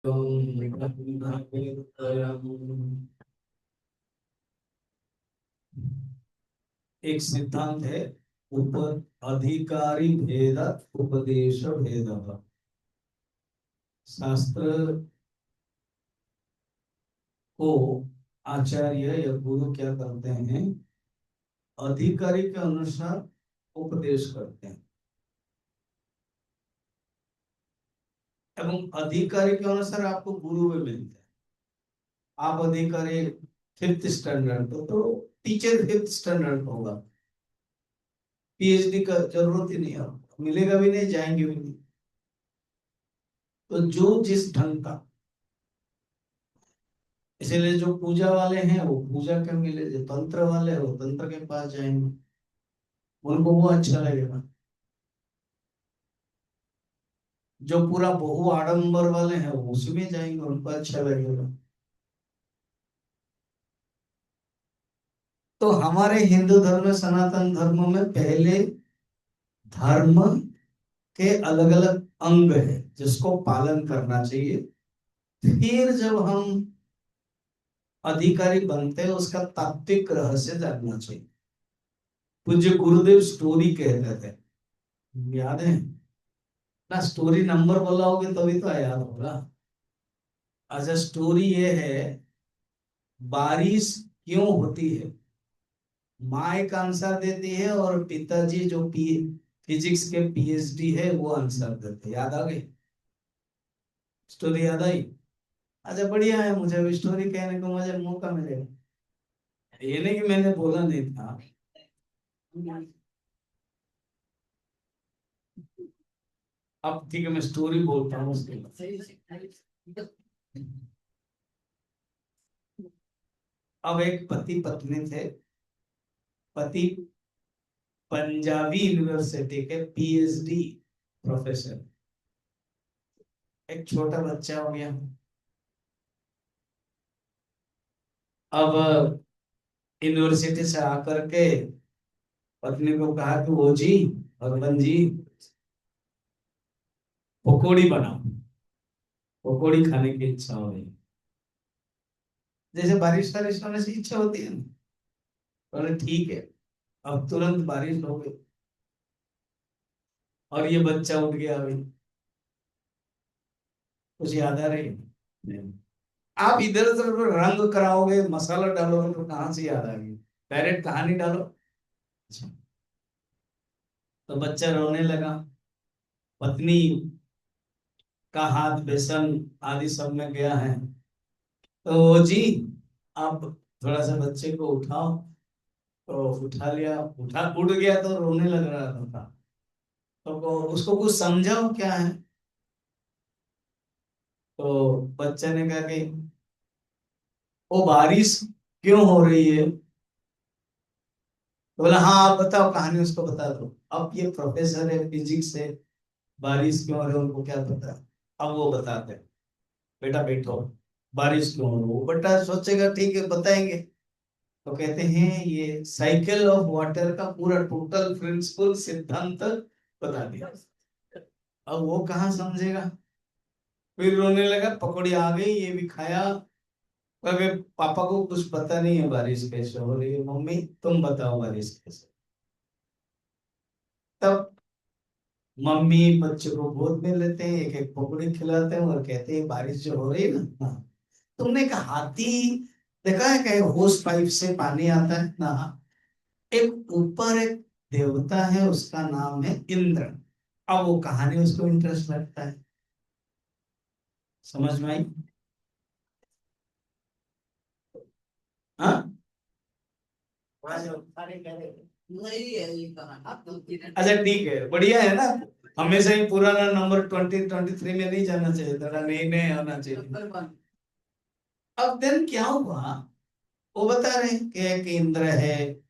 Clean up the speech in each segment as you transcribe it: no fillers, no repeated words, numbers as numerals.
एक सिद्धांत है उप अधिकारी भेद उपदेश भेद। शास्त्र को आचार्य या गुरु क्या करते हैं? अधिकारी के अनुसार उपदेश करते हैं एवं अधिकारी के अनुसार आपको गुरु भी मिलते हैं। आप अधिकारी फिफ्थ स्टैंडर्ड तो टीचर फिफ्थ स्टैंडर्ड होगा। पीएचडी का जरूरत ही नहीं है, मिलेगा भी नहीं, जाएंगे भी नहीं। तो जो जिस ढंग का, इसलिए जो पूजा वाले हैं वो पूजा के मिले, जो तंत्र वाले हैं वो तंत्र के पास जाएंगे, उनको वो अच्छा लगेगा। जो पूरा बहु आडंबर वाले हैं वो उसी में जाएंगे, उनको अच्छा लगेगा। तो हमारे हिंदू धर्म में, सनातन धर्म में पहले धर्म के अलग अलग अंग है जिसको पालन करना चाहिए। फिर जब हम अधिकारी बनते हैं उसका तात्विक रहस्य जानना चाहिए। पूज्य गुरुदेव स्टोरी कहते थे, याद है ना? स्टोरी नंबर बोला होगे तभी तो याद होगा। अच्छा, स्टोरी ये है, बारिश क्यों होती है? माँ एक आंसर देती है और पिताजी जो फिजिक्स के पीएचडी है वो आंसर देते हैं। याद आ गई? स्टोरी याद आई? अच्छा बढ़िया है, मुझे भी स्टोरी कहने को मुझे मौका मिलेगा। ये नहीं कि मैंने बोला नहीं था। अब ठीक है, मैं स्टोरी बोलता हूँ उसके बाद। अब एक पति पत्नी थे। पति पंजाबी यूनिवर्सिटी के पीएचडी प्रोफेसर। एक छोटा बच्चा हो गया। अब यूनिवर्सिटी से आकर के पत्नी को कहा कि वो जी, हसबैंड जी, पकौड़ी बनाओ, पकौड़ी खाने की इच्छा हो रही। जैसे बारिश बारिश होने से इच्छा होती है ना। बोले ठीक है। अब तुरंत बारिश हो गई और ये बच्चा उठ गया। अभी कुछ याद आ रही है? नहीं। आप इधर उधर रंग कराओगे, मसाला डालोगे तो कहाँ से याद आएगी? डायरेक्ट कहानी डालो। अच्छा, तो बच्चा रोने लगा। पत्नी का हाथ बेसन आदि सब में गया है। तो जी, आप थोड़ा सा बच्चे को उठाओ। तो उठा लिया, उठ गया तो रोने लग रहा था। तो उसको कुछ समझाओ क्या है? तो बच्चे ने कहा कि वो बारिश क्यों हो रही है? तो बोला हाँ आप बताओ कहानी, उसको बता दो। अब ये प्रोफेसर है फिजिक्स से, बारिश क्यों हो रही है उनको क्या पता। अब वो बताते हैं, बेटा बैठो, बारिश क्यों हो रही है? वो बेटा सोचेगा ठीक है बताएंगे। तो कहते हैं ये साइकिल ऑफ वाटर का पूरा टोटल प्रिंसिपल सिद्धांत बता दिया। अब वो कहाँ समझेगा? फिर रोने लगा, पकौड़ी आ गई, ये भी खाया। अरे पापा को कुछ पता नहीं है बारिश कैसे हो रही है, मम्मी तुम बताओ बारिश कैसे। तब मम्मी बच्चे को गोद में लेते हैं, एक एक पकौड़ी खिलाते हैं और कहते हैं बारिश जो हो रही है ना, हाँ, तुमने एक हाथी देखा है क्या? होस पाइप से पानी आता है ना। एक ऊपर एक देवता है, उसका नाम है इंद्र। अब वो कहानी उसको इंटरेस्ट लगता है। समझ में आई? हाँ। अच्छा ठीक है, बढ़िया है ना। हमेशा ही पुराना नंबर 2023 में नहीं जाना चाहिए, थोड़ा नए नए आना चाहिए। अब देन क्या हुआ? वो बता रहे हैं कि एक इंद्र है।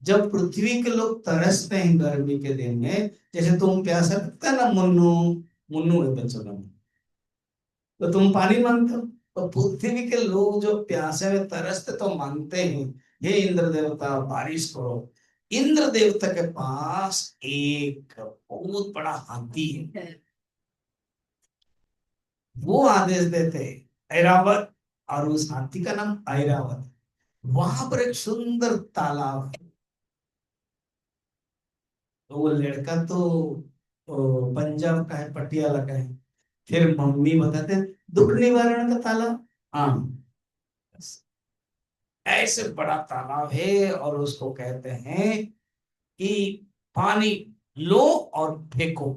जब पृथ्वी के लोग तरसते हैं गर्मी के दिन में, जैसे तुम प्यासा लगता है ना, मुन्नू, मुन्नू है बच्चों का, तो तुम पानी मांगते हो। तो पृथ्वी के लोग जो प्यासे में तरसते तो मांगते हैं, हे इंद्र देवता बारिश करो। इंद्र देवता के पास एक बहुत बड़ा हाथी है। वो आदेश देते ऐरावत, और उस हाथी का नाम ऐरावत। वहां पर एक सुंदर तालाब है। तो वो लड़का तो पंजाब का है, पटियाला का है। फिर मम्मी बताते दुख निवारण का तालाब। हाँ, ऐसे बड़ा तालाब है और उसको कहते हैं कि पानी लो और फेंको।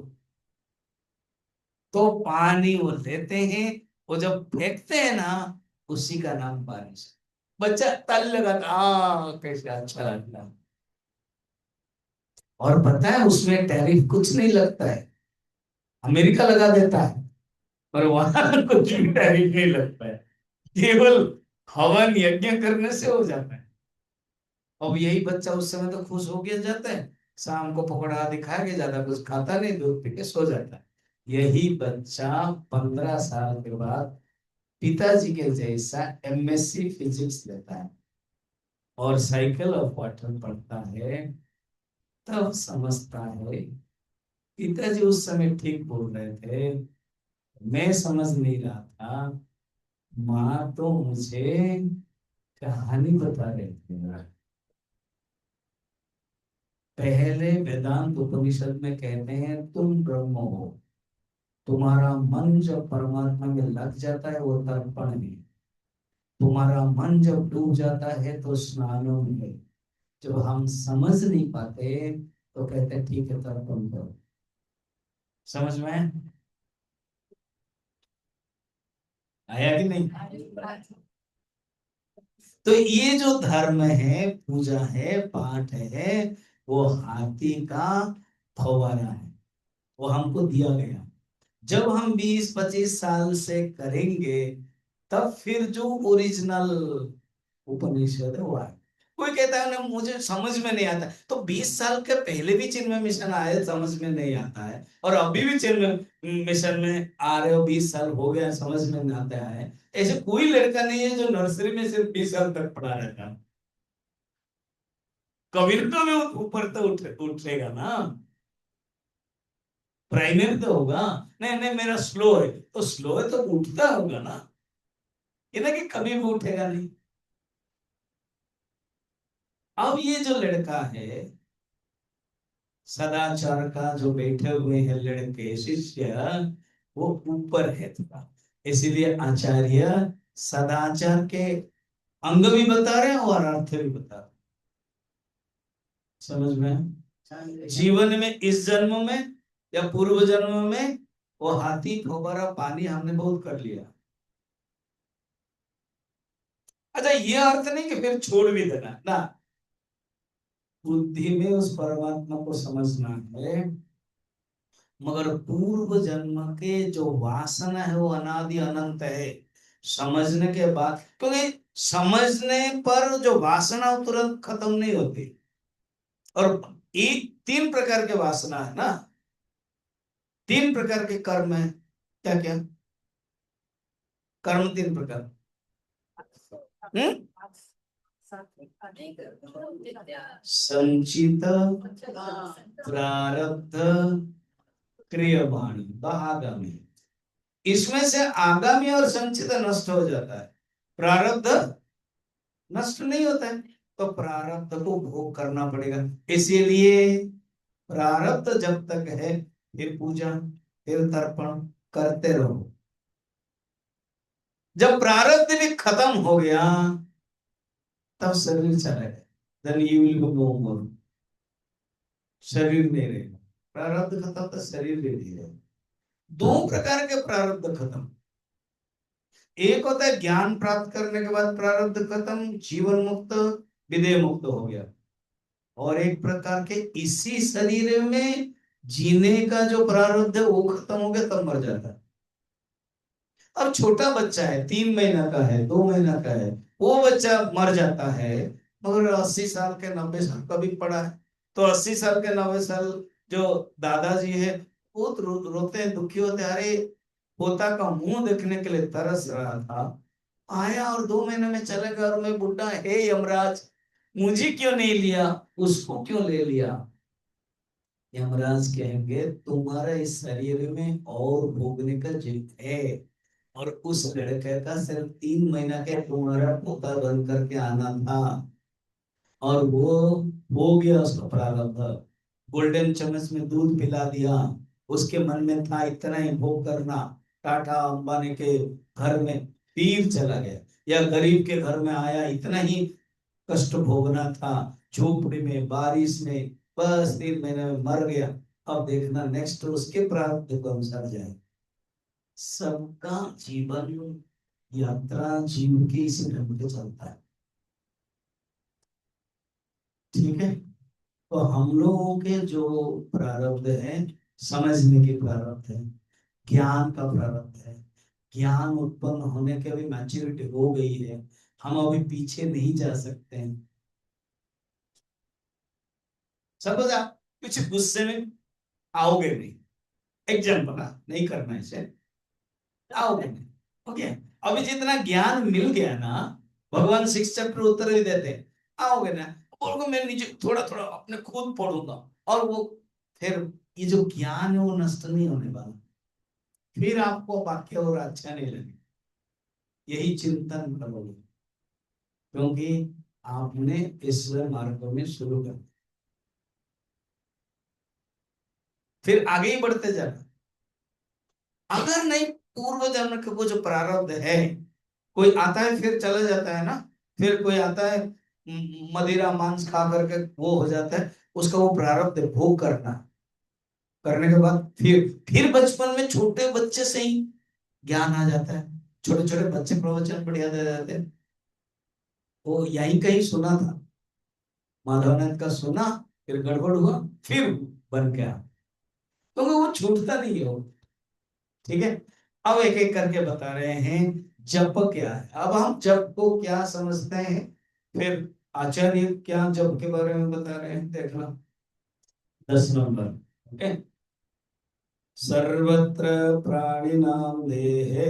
तो पानी वो लेते हैं, वो जब फेंकते हैं ना, उसी का नाम बारिश। बच्चा तल लगा था, कैसे अच्छा लगता। और पता है उसमें टैरिफ कुछ नहीं लगता है, अमेरिका लगा देता है। पर वहां कुछ भी टैरिफ नहीं लगता है, केवल हवन यज्ञ करने से हो जाता है। अब यही बच्चा उस समय तो खुश हो गया जाता है, शाम को पकौड़ा दिखा के ज्यादा कुछ खाता नहीं, दूध पी के सो जाता है। यही बच्चा 15 साल के बाद पिताजी के जैसा एमएससी फिजिक्स लेता है और साइकिल ऑफ वाटर पढ़ता है। तब समझता है पिताजी उस समय ठीक बोल रहे थे, मैं समझ नहीं रहा था। माँ तो मुझे कहानी बता रहे थे। पहले वेदांत उपनिषद में कहते हैं तुम ब्रह्म हो। तुम्हारा मन जब परमात्मा में लग जाता है वो तर्पण है। तुम्हारा मन जब डूब जाता है तो स्नानम है। जब हम समझ नहीं पाते तो कहते हैं ठीक है तर्पण करो। समझ में आया कि नहीं? तो ये जो धर्म है, पूजा है, पाठ है, वो हाथी का फव्वारा है। वो हमको दिया गया। जब हम 20-25 साल से करेंगे, तब फिर जो ओरिजिनल उपनिषद है वो आए। कोई कहता है ना मुझे समझ में नहीं आता, तो 20 साल के पहले भी चिन्मय मिशन आए, समझ में नहीं आता है, और अभी भी चिन्मय मिशन में आ रहे हो, 20 साल हो गया समझ में नहीं आता है। ऐसे कोई लड़का नहीं है जो नर्सरी में सिर्फ 20 साल तक पढ़ा रहता है। कभी ना कभी ऊपर तो उठेगा ना। प्राइमरी तो होगा। नहीं नहीं मेरा स्लो है, तो स्लो है तो उठता होगा ना, ये ना कि कभी भी उठेगा नहीं। अब ये जो लड़का है सदाचार का, जो बैठे हुए हैं लड़के शिष्य, वो ऊपर है थोड़ा। इसीलिए आचार्य सदाचार के अंग भी बता रहे हैं और अर्थ भी बता रहे हैं। समझ में आया? जीवन में इस जन्म में या पूर्व जन्म में वो हाथी फव्वारा पानी हमने बहुत कर लिया। अच्छा, ये अर्थ नहीं कि फिर छोड़ भी देना ना। बुद्धि में उस परमात्मा को समझना है, मगर पूर्व जन्म के जो वासना है वो अनादि अनंत है। समझने के बाद, क्योंकि समझने पर जो वासना वो तुरंत खत्म नहीं होती। और एक 3 प्रकार के वासना है ना, 3 प्रकार के कर्म है। क्या क्या कर्म? 3 प्रकार। हम्म? संचित, प्रारब्ध, क्रियमाण, आगामी। इसमें से आगामी और संचित नष्ट हो जाता है, प्रारब्ध नष्ट नहीं होता है। तो प्रारब्ध को भोग करना पड़ेगा। इसीलिए प्रारब्ध जब तक है, फिर पूजा, फिर तर्पण करते रहो। जब प्रारब्ध भी खत्म हो गया, तब शरीर चला गया, then you will go no more. शरीर नहीं रहेगा। प्रारब्ध खत्म तो शरीर भी नहीं रहेगा। 2 प्रकार के प्रारब्ध खत्म। एक होता है ज्ञान प्राप्त करने के बाद प्रारब्ध खत्म, जीवन मुक्त, विदेह मुक्त हो गया। और एक प्रकार के इसी शरीर में जीने का जो प्रारब्ध है वो खत्म हो गया, तब मर जाता है। अब छोटा बच्चा है, 3 महीना का है, 2 महीना का है, वो बच्चा मर जाता है। मगर 80 साल के 90 साल का भी पड़ा है। तो 80 साल के 90 साल जो दादाजी है, वो तो रोते हैं, दुखी होते हैं, अरे पोता का मुंह देखने के लिए तरस रहा था, आया और 2 महीने में चले गया, और मैं बुढ़ा, हे यमराज मुझे क्यों नहीं लिया, उसको क्यों ले लिया? यमराज कहेंगे तुम्हारा इस शरीर में और भोगने का जिद है, और उस लड़के का सिर्फ 3 महीना के तुम्हारा पोता बन करके आना था, और वो हो गया उसका प्रारब्ध। गोल्डन चम्मच में दूध पिला दिया। उसके मन में था इतना ही भोग करना, टाटा अंबानी के घर में तीर चला गया, या गरीब के घर में आया इतना ही कष्ट भोगना था, झोपड़ी में बारिश में, बस 3 महीने में मर गया। अब देखना नेक्स्ट उसके प्रारब्ध को अनुसार जाए। सबका जीवन यात्रा जीव के इसी ढंग से चलता है। ठीक है, तो हम लोगों के जो प्रारब्ध है, समझने के प्रारब्ध है, ज्ञान का प्रारब्ध है, ज्ञान उत्पन्न होने के अभी मैच्योरिटी हो गई है, हम अभी पीछे नहीं जा सकते हैं। सपोज आप कुछ गुस्से में आओगे नहीं, एग्जाम्पल नहीं करना इसे, आओगे नहीं, ओके। अभी जितना ज्ञान मिल गया ना, भगवान 6 चैप्टर उत्तर भी देते हैं, आओगे ना, बोलोगे मैं नीचे थोड़ा थोड़ा अपने खुद पढ़ूंगा, और वो फिर ये जो ज्ञान है वो नष्ट नहीं होने वाला, फिर आपको वाक्य और अच्छा नहीं लगे। यही चिंतन करोगे, क्योंकि आपने ईश्वर मार्ग में शुरू कर, फिर आगे ही बढ़ते जाना। अगर नहीं, पूर्व जन्म के वो जो प्रारब्ध है, कोई आता है फिर चला जाता है ना, फिर कोई आता है मदिरा मांस खा करके वो हो जाता है, उसका वो प्रारब्ध है, भोग करना, करने के बाद फिर बचपन में छोटे बच्चे से ही ज्ञान आ जाता है। छोटे छोटे बच्चे प्रवचन बढ़िया दे जाते हैं। वो यही कहीं सुना था, माधवनाथ का सुना, फिर गड़बड़ हुआ, फिर बन गया, तो वो छूटता नहीं है वो। ठीक है, अब एक एक करके बता रहे हैं जप क्या है। अब हम जप को क्या समझते हैं, फिर आचार्य क्या जप के बारे में बता रहे हैं, देखना 10 नंबर। ओके, सर्वत्र प्राणिनां देहे,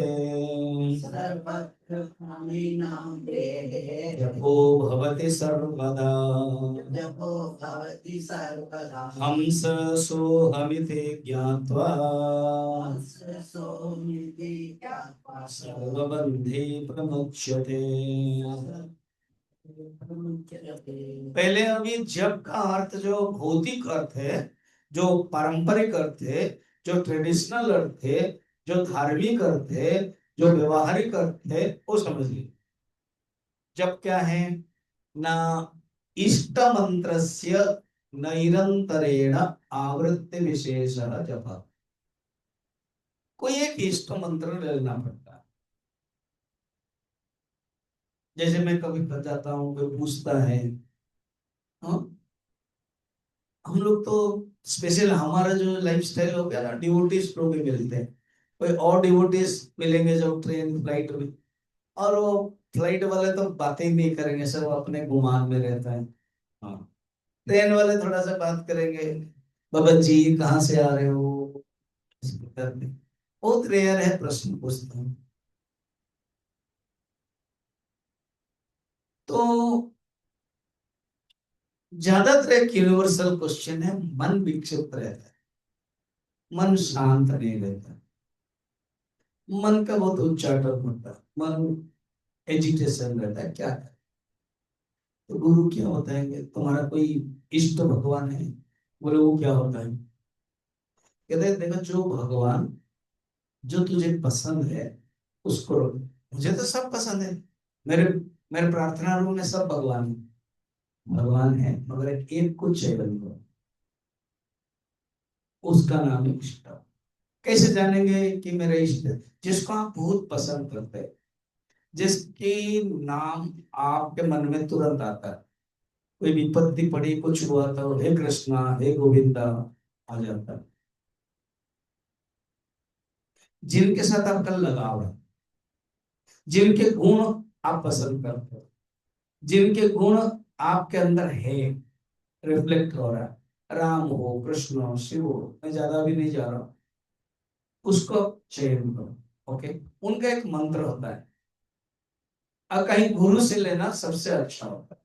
सर्वत्र प्राणिनां देहे जपो भवति सर्वदा, जपो भवति सर्वदा, हंस सोऽहमिति ज्ञात्वा, हंस सोऽहमिति ज्ञात्वा सर्वबन्धे प्रमुच्यते। पहले अभी जप का अर्थ जो भौतिक अर्थ है, जो पारंपरिक अर्थ है, जो ट्रेडिशनल अर्थ है, जो धार्मिक अर्थ है, जो व्यवहारिक अर्थ है, वो समझिए। जप क्या है ना, इष्ट मंत्रस्य नैरंतरेण आवृत्ति विशेष जप। कोई एक इष्ट मंत्र लेना पड़ता है। जैसे मैं कभी कर जाता हूँ, कोई पूछता है, हाँ, हम लोग तो स्पेशल हमारा जो लाइफ स्टाइल हो गया ना, डिवोटीज लोग भी मिलते हैं, कोई और डिवोटीज मिलेंगे जब ट्रेन फ्लाइट में, और वो फ्लाइट वाले तो बातें ही नहीं करेंगे, सब अपने गुमान में रहता है। हाँ, ट्रेन वाले थोड़ा सा बात करेंगे, बाबा जी कहाँ से आ रहे हो, करने बहुत रेयर है प्रश्न पूछते हैं। तो ज्यादातर एक यूनिवर्सल क्वेश्चन है, मन विक्षिप्त रहता है, मन शांत नहीं रहता, मन का बहुत उच्चाटन होता है, मन एजिटेशन रहता है, क्या है। तो गुरु क्या बताएंगे, तुम्हारा कोई इष्ट भगवान है, बोले वो क्या होता है, कहते हैं देखो जो भगवान जो तुझे पसंद है उसको रखो। मुझे तो सब पसंद है, मेरे मेरे प्रार्थना रूम में सब भगवान है, भगवान है, मगर एक को चयन करो, उसका नाम है इष्ट। कैसे जानेंगे कि मेरा इष्ट है, जिसको आप बहुत पसंद करते हैं, जिसकी नाम आपके मन में तुरंत आता है, कोई विपत्ति पड़ी कुछ हुआ तो हे कृष्णा हे गोविंदा आ जाता है, जिनके साथ आपका लगाव है, जिनके गुण आप पसंद करते हो, जिनके गुण आपके अंदर है, रिफ्लेक्ट हो रहा है, राम हो कृष्ण हो शिव हो, मैं ज्यादा भी नहीं जा रहा हूं, उसको चयन करो। ओके, उनका एक मंत्र होता है, और कहीं गुरु से लेना सबसे अच्छा होता है।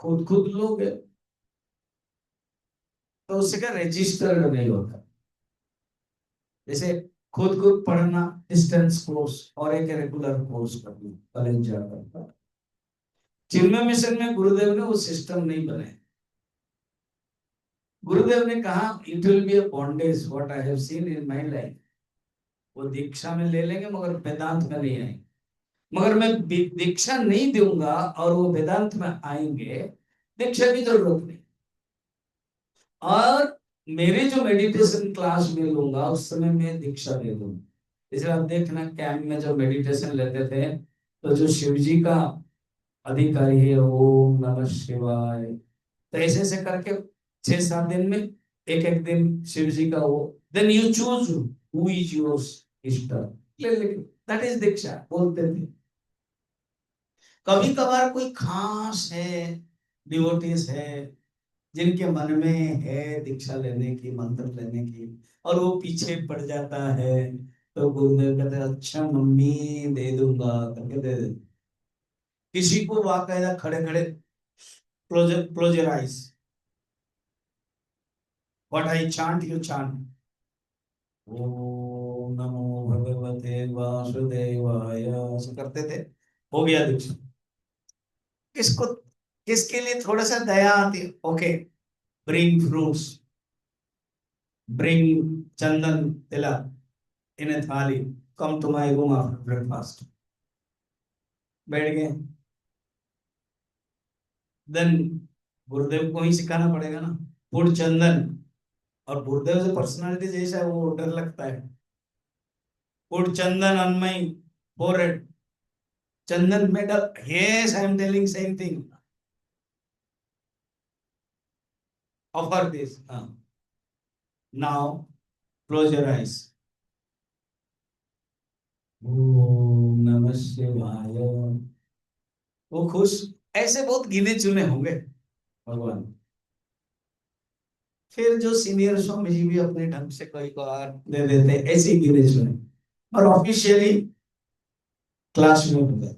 खुद खुद लोगे तो उससे क्या रजिस्टर नहीं होता। जैसे खुद को पढ़ना, डिस्टेंस कोर्स और एक रेगुलर कोर्स करना कॉलेज जाकर। चिन्मय मिशन में गुरुदेव ने वो सिस्टम नहीं बनाया। गुरुदेव ने कहा it will be a bondage what I have seen in my life. वो दीक्षा में ले लेंगे मगर वेदांत में नहीं आएंगे। मगर मैं दीक्षा नहीं दूंगा और वो वेदांत में आएंगे, दीक्षा की जरूरत नहीं। और मेरे जो मेडिटेशन क्लास में लूंगा उस समय मैं दीक्षा दे दूंगा। इसलिए आप देखना कैंप में जब मेडिटेशन लेते थे तो जो शिव जी का अधिकारी है, ओम नमः शिवाय, तो ऐसे ऐसे करके 6-7 दिन में एक एक दिन शिव जी का वो, then you choose who is your इष्ट, ले लेके दैट इज दीक्षा बोलते थे। कभी कभार कोई खास है, डिवोटीज है जिनके मन में है दीक्षा लेने की, मंत्र लेने की, और वो पीछे पड़ जाता है, तो गुरुदेव कहते हैं अच्छा मम्मी दे दूंगा करके दे दे। किसी को वाकायदा खड़े खड़े close your eyes, what I chant you chant, ओम नमो भगवते वासुदेवाय, ऐसे करते थे, हो गया दीक्षा। किसको, किसके लिए थोड़ा सा दया आती है, okay bring fruits, bring chandan tilak in a thali, come to my room after breakfast, बैठ गए। देन गुरुदेव को ही सिखाना पड़ेगा ना, फूड चंदन, और गुरुदेव से पर्सनालिटी जैसा है वो डर लगता है। Put chandan on my forehead, chandan medal, yes I am telling same thing, offer this, now close your eyes, ओम नमः शिवाय। वो खुश, ऐसे बहुत गिने चुने होंगे भगवान। फिर जो सीनियर स्वामी जी भी अपने ढंग से कोई को दे देते, ऐसे ही गिने चुने, और ऑफिशियली क्लास में होते।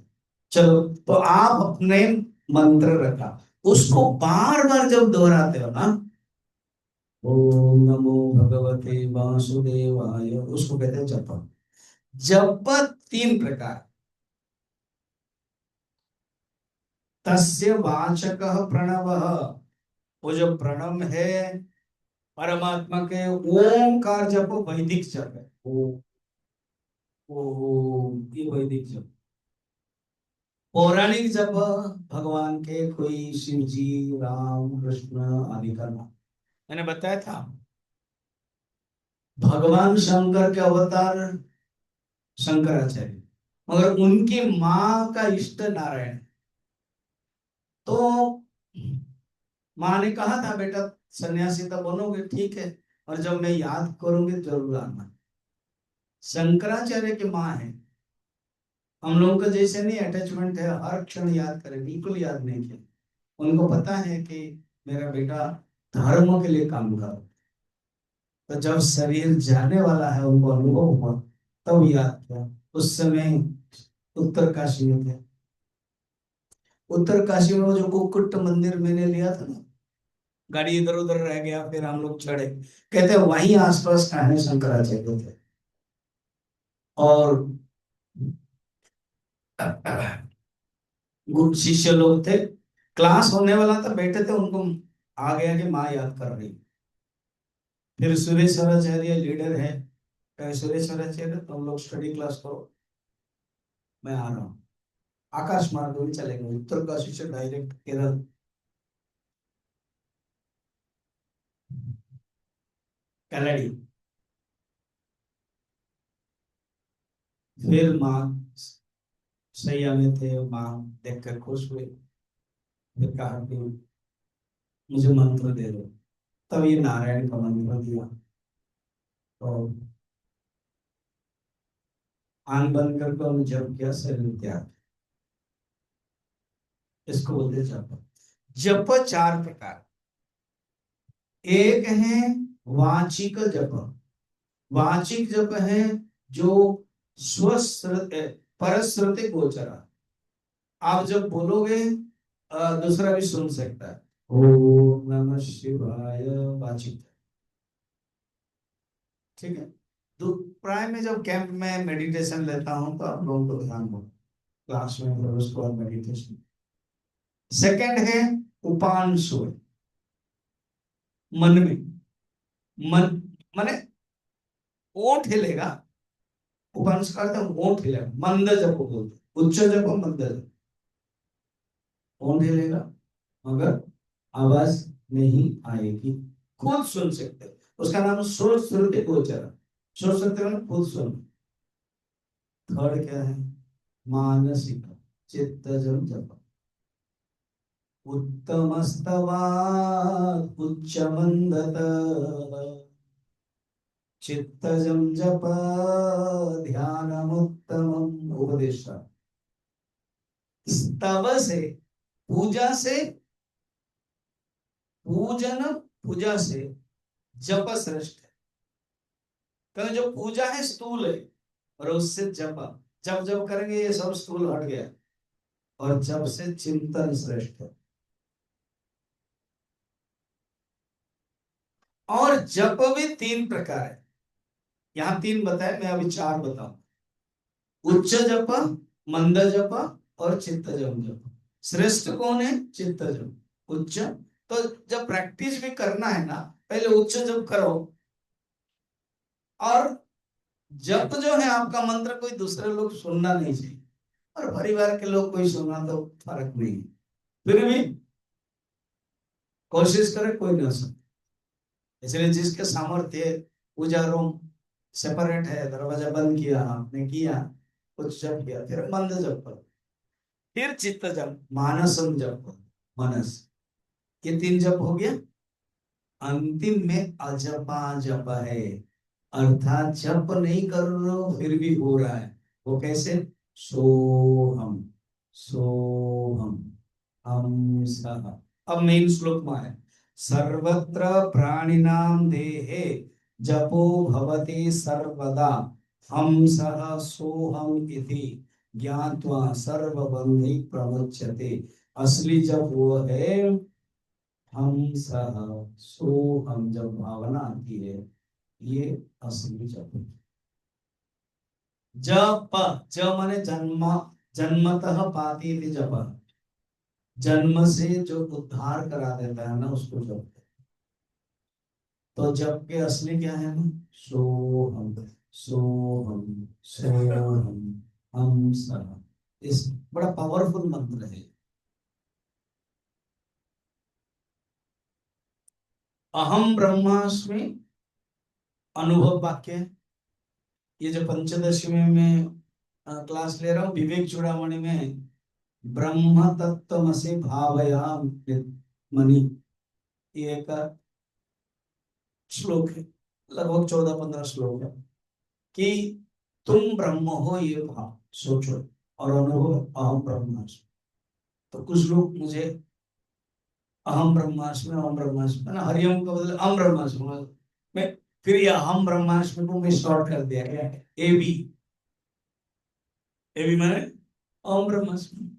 चलो, तो आप अपने मंत्र रखा, उसको बार बार जब दोहराते हो ना, ओम नमो भगवते वासुदेवाय, उसको कहते हैं जप। जप 3 प्रकार, तस्य वाचकः प्रणवः, वो जो प्रणव है परमात्मा के, ओमकार जप वैदिक जप है, ओ ये वैदिक जप। पौराणिक जप भगवान के कोई शिव जी, राम कृष्ण आदि का नाम, मैंने बताया था। भगवान शंकर के अवतार शंकराचार्य, मगर उनकी माँ का इष्ट नारायण। तो माँ ने कहा था बेटा सन्यासी तो बनोगे ठीक है, और जब मैं याद करूंगी जरूर आना। शंकराचार्य की माँ है, हम लोगों का जैसे नहीं अटैचमेंट है हर क्षण याद करें, बिल्कुल याद नहीं किया। उनको पता है कि मेरा बेटा धर्म के लिए काम कर, तो जब शरीर जाने वाला है उनको अनुभव हुआ, तब याद किया। उस समय उत्तर काशी में थे। उत्तर काशी में वो जो कुक्कुट मंदिर मैंने लिया था ना, गाड़ी इधर उधर रह गया, फिर हम लोग चढ़े, कहते वहीं आसपास कहानी शंकराचार्य थे। और गुरु शिष्य लोग थे, क्लास होने वाला था, बैठे थे, उनको आ गया कि माँ याद कर रही। फिर सुरेश्वराचार्य लीडर है, कहे सुरेश्वराचार्य तुम लोग स्टडी क्लास करो, मैं आ रहा हूँ। आकाश मार्ग में चलेंगे, उत्तर काशी से डायरेक्ट केरल। कलड़ी, फिर माँ सैया में थे, माँ देखकर खुश हुए, फिर कहा कि मुझे मंत्र दे दो, तब ये नारायण का मंत्र दिया। और आंख बंद करके उन्होंने जप किया, शरीर त्याग, इसको बोलते जप। जप 4 प्रकार, एक है वाचिक जप। वाचिक जप है जो स्वश्रुत परश्रुति गोचरा, आप जब बोलोगे दूसरा भी सुन सकता है, ओम नमः शिवाय, वाचिक, ठीक है। प्राय में जब कैंप में मेडिटेशन लेता हूं तो आप लोगों को ध्यान दो, क्लास में फिर उसके बाद मेडिटेशन। सेकंड है उपांशु, मन में, मन माने ओठ हिलेगा, उपांश का अर्थ है ओठ हिलेगा, मंद जप बोलते, उच्च जप मंद जप, ओठ हिलेगा मगर आवाज नहीं आएगी, खुद सुन सकते हो, उसका नाम श्रोत श्रुति गोचर, श्रोत श्रुति मतलब खुद सुन। थर्ड क्या है, मानसिक चित्तजम जप, उत्तमस्तवात् उच्चमन्दत चित्तजम जप ध्यानमुत्तमम्, उपदेश। स्तव से, पूजा से, पूजन पूजा से जप श्रेष्ठ है, क्योंकि जो पूजा है स्थूल है और उससे जप, जब जब करेंगे ये सब स्थूल हट गया, और जब से चिंतन श्रेष्ठ है। और जप भी तीन प्रकार है, यहां तीन बताए, मैं अभी चार बताऊं। उच्च जप, मंद जप और चित्तजम जप। श्रेष्ठ कौन है, चित्तजम। उच्च, तो जब प्रैक्टिस भी करना है ना, पहले उच्च जप करो, और जप जो है आपका मंत्र कोई दूसरे लोग सुनना नहीं चाहिए, और परिवार के लोग कोई सुनना तो फर्क नहीं, फिर भी कोशिश करे कोई ना सुने। इसलिए जिसके सामर्थ्य, पूजा रूम सेपरेट है, दरवाजा बंद किया आपने, किया कुछ जप किया, फिर मंद जप करो, फिर चित्त जप, मानसम जप करो, मनस, ये तीन जप हो गया। अंतिम में अजपा जप है, अर्थात जप नहीं कर रहे हो फिर भी हो रहा है, वो कैसे, सोहम, सोहम, हम सह। अब मेन श्लोक में है, सर्वत्र प्राणिनाम देहे जपो भवति सर्वदा, हम सह सोहम इति ज्ञात्वा सर्वबंधि प्रमुच्यते। असली जप वो है हम सह सोहम, जब भावना आती है, ये असली जप है। जप, ज माने जन्म, जन्मतः पाती थी जप, जन्म से जो उद्धार करा देता है ना उसको जप। तो जप के असली क्या है ना, सोहम, सोहम, सोहम, हम सह। इस बड़ा पावरफुल मंत्र है। अहम ब्रह्मास्मि अनुभव वाक्य, ये जो पंचदशी में मैं क्लास ले रहा हूँ, विवेक चूड़ामणि में, ब्रह्म तत्वमसि भावयाम मणि, ये एक श्लोक है, लगभग 14-15 श्लोक है, कि तुम ब्रह्म हो ये भाव सोचो और अनुभव, अहम ब्रह्मास्मि। तो कुछ लोग मुझे अहम ब्रह्मास्मि, अहम ब्रह्मास्मि ना, हरिओम का बदले अहम ब्रह्मास्मि, मैं फिर ये अहम ब्रह्मास्मि को मैं शॉर्ट कर दिया गया, ए भी मैंने अहम ब्रह्मास्मि।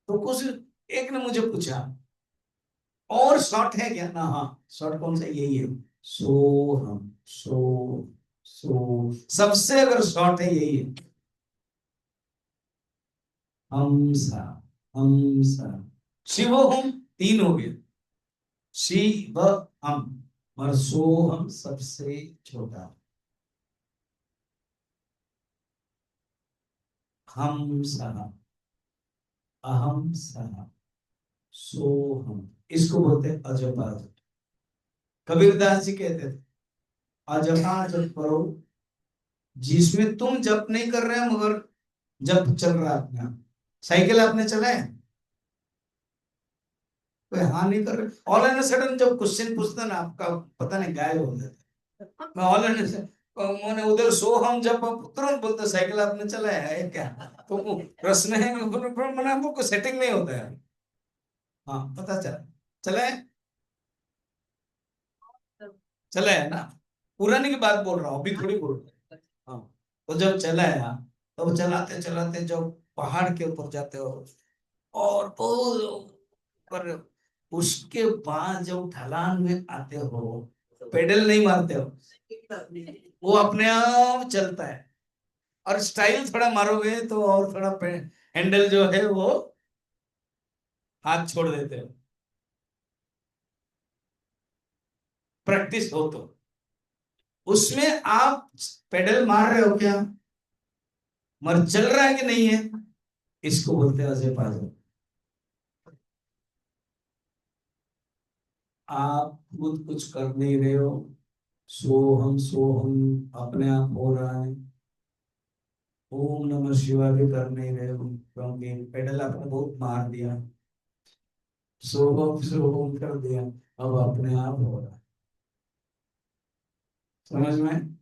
तो कुछ एक ने मुझे पूछा और शॉर्ट है क्या ना, हाँ शॉर्ट कौन सा, यही है, सो हम, सो सबसे अगर शॉर्ट है यही है, हमसा, हमसा, शिव हम तीन हो गए, शिव हम, और सो हम सबसे छोटा, हम सह, अहम सह, सोहम, इसको बोलते हैं अजपा जप। कबीरदास जी कहते थे अजपा जप करो, जिसमें तुम जप नहीं कर रहे हो मगर जप चल रहा है अपने आप। साइकिल आपने चलाया, कोई हाँ नहीं कर रहे, ऑल एंड सडन जब क्वेश्चन पूछता ना आपका पता नहीं गायब हो जाता, मैं ऑल एंड मैंने उधर सो हम जब तुरंत बोलते साइकिल आपने चलाया है क्या, तो वो प्रश्न है, मैंने हमको सेटिंग नहीं होता है, हाँ पता चला, चला है, चला है ना, पुराने की बात बोल रहा हूँ, अभी थोड़ी बोल रहा हूँ। हाँ, तो जब चला है तो चलाते चलाते जब पहाड़ के ऊपर जाते हो, और बहुत पर उसके बाद जब ढलान में आते हो, पेडल नहीं मारते हो, वो अपने आप चलता है। और स्टाइल थोड़ा मारोगे तो और थोड़ा हैंडल जो है वो हाथ छोड़ देते हो, प्रैक्टिस हो तो। उसमें आप पेडल मार रहे हो क्या, मर चल रहा है कि नहीं है, इसको बोलते हैं अजय पाजल। आप खुद कुछ कर नहीं रहे हो, सोहम अपने आप हो रहा है। ओम नमः शिवाय भी कर नहीं रहे हो, क्योंकि पेडल आपने बहुत मार दिया, सोहम सोहम कर दिया, अब अपने आप हो रहा है। समझ में?